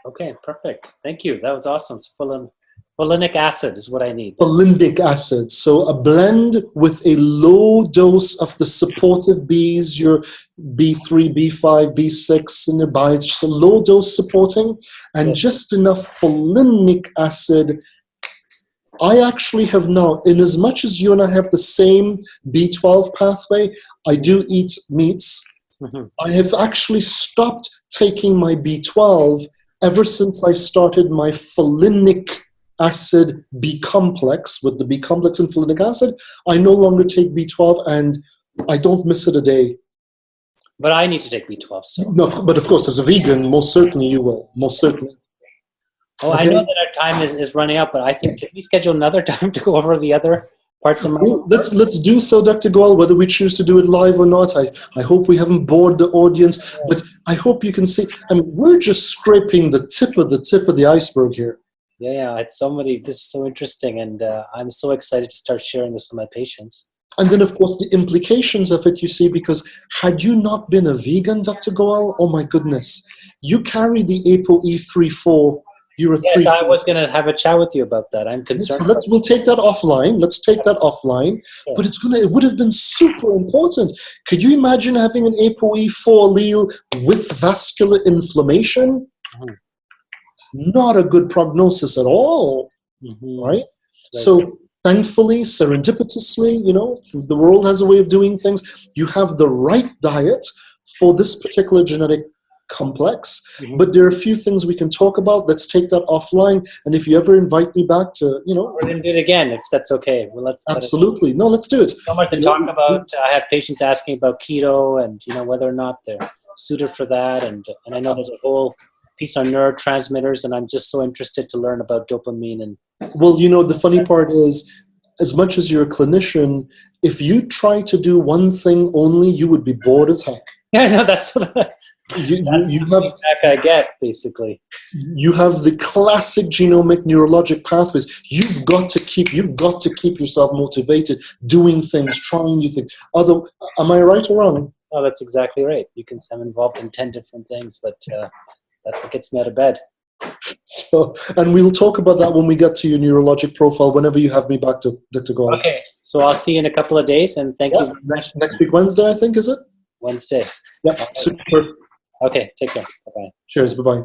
Okay, perfect. Thank you. That was awesome. So folinic acid is what I need. Folinic acid. So a blend with a low dose of the supportive Bs, your B3, B5, B6, and the bi, just a low dose supporting, and just enough folinic acid. I actually have now, in as much as you and I have the same B12 pathway, I do eat meats. Mm-hmm. I have actually stopped taking my B12 ever since I started my folinic acid B complex. With the B complex and folinic acid, I no longer take B12, and I don't miss it a day. But I need to take B12 still. No, but of course, as a vegan, most certainly you will. Most certainly. Oh, okay. I know that our time is running out, but I think, can we schedule another time to go over the other parts of my Let's do so, Dr. Goel, whether we choose to do it live or not. I hope we haven't bored the audience, but I hope you can see, I mean, we're just scraping the tip of the iceberg here. Yeah, it's this is so interesting, and I'm so excited to start sharing this with my patients. And then, of course, the implications of it, you see, because had you not been a vegan, Dr. Goel, oh my goodness, you carry the ApoE34. You're a yes, I was going to have a chat with you about that. I'm concerned. So we'll take that offline. Let's take that offline. Sure. But it would have been super important. Could you imagine having an ApoE4 allele with vascular inflammation? Mm-hmm. Not a good prognosis at all, right? So thankfully, serendipitously, the world has a way of doing things. You have the right diet for this particular genetic complex, but there are a few things we can talk about. Let's take that offline, and if you ever invite me back to, we're going to do it again if that's okay. Well, let's absolutely. No, let's do it. So much to talk about. I have patients asking about keto and whether or not they're suited for that, and I know there's a whole piece on neurotransmitters, and I'm just so interested to learn about dopamine. And well, the funny part is, as much as you're a clinician, if you try to do one thing only, you would be bored as heck. Yeah, no, that's what you have. I get basically. You have the classic genomic neurologic pathways. You've got to keep yourself motivated, doing things, trying new things. Am I right or wrong? Oh, that's exactly right. You can. I'm involved in 10 different things, but that's what gets me out of bed. So, and we'll talk about that when we get to your neurologic profile. Whenever you have me back to go. Okay, so I'll see you in a couple of days, and thank you very much. Next week, Wednesday, I think, is it? Wednesday. Yeah, super. Okay, take care. Bye-bye. Cheers, bye-bye.